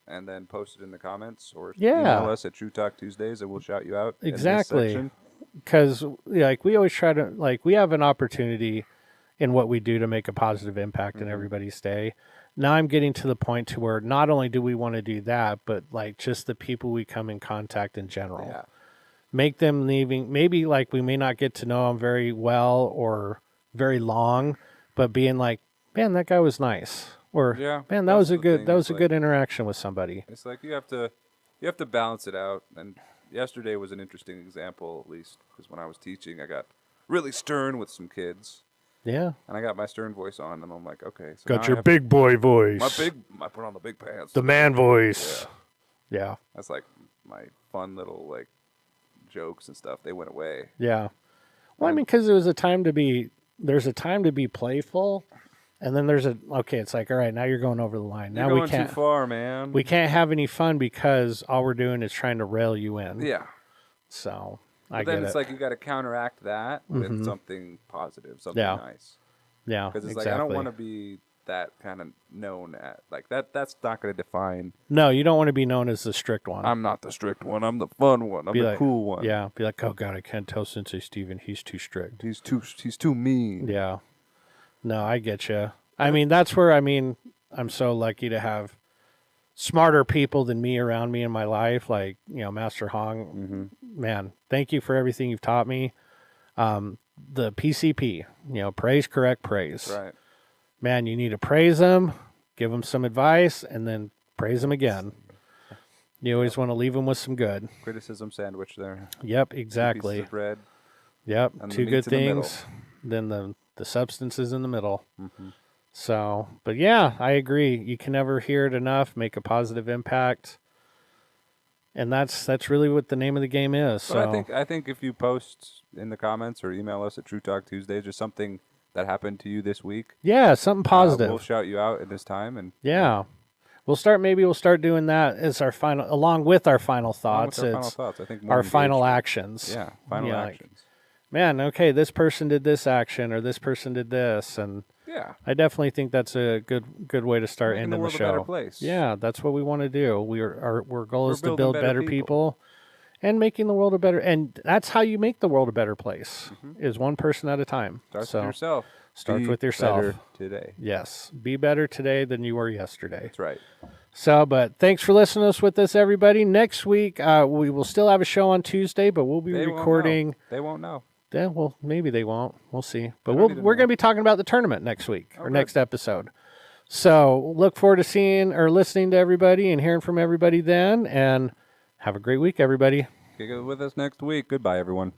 and then post it in the comments, or email us at TrueTalkTuesdays, and we'll shout you out. Exactly. Because like we always try to, like, we have an opportunity in what we do to make a positive impact in everybody's day. Now I'm getting to the point to where not only do we want to do that, but like just the people we come in contact in general. Yeah. Make them leaving, maybe like we may not get to know them very well or very long, but being like, man, that guy was nice. Or man, that was a good interaction with somebody. It's like you have to balance it out. And yesterday was an interesting example, at least, because when I was teaching, I got really stern with some kids. Yeah. And I got my stern voice on, and I'm like, okay. So got your big boy voice. I put on the big pants. The man voice. Yeah. That's like my fun little, like, jokes and stuff. They went away. Yeah. Well, I mean, because there's a time to be playful, and then it's like, all right, now you're going over the line. You're going too far, man. We can't have any fun because all we're doing is trying to rail you in. Yeah. So but then it's like you got to counteract that with something positive, something nice. Yeah. Because it's like, I don't want to be that kind of known at, like, that's not going to define. No, you don't want to be known as the strict one. I'm not the strict one. I'm the fun one. I'm the cool one. Yeah. Be like, oh God, I can't tell Sensei Stephen. He's too strict. He's too mean. Yeah. No, I get you. I mean, that's where, I'm so lucky to have smarter people than me around me in my life, like, Master Hong. Man, thank you for everything you've taught me. The PCP, praise, correct, praise. Right. Man, you need to praise them, give them some advice, and then praise them again. You always want to leave them with some good. Criticism sandwich there. Yep, 2 exactly. pieces of bread. Yep, And the 2 good meat's in the middle. things. Then the substance is in the middle. So, but yeah, I agree. You can never hear it enough. Make a positive impact, and that's really what the name of the game is. But So I think if you post in the comments or email us at True Talk Tuesdays, just something that happened to you this week. yeah, something positive. We'll shout you out at this time, and yeah. We'll start doing that as our final, along with our final thoughts. along with our It's final thoughts. I think more our final engaged. actions. Yeah, final Yeah, like, actions. man, okay, this person did this action or this person did this, and Yeah, I definitely think that's a good way to start making ending the the world show. a better place. Yeah, that's what we want to do. Our goal is to building build better better people and making the world a better, and that's how you make the world a better place, is one person at a time. Starts So with yourself. starts Be with yourself. better today. Yes, be better today than you were yesterday. That's right. So, but thanks for listening with us, everybody. Next week, we will still have a show on Tuesday, but we'll be recording. They won't know. Yeah, well, maybe they won't. We'll see. But They don't need to we're know. going to be talking about the tournament next week or good. next episode. So look forward to seeing or listening to everybody and hearing from everybody then. And have a great week, everybody. Kick it with us next week. Goodbye, everyone.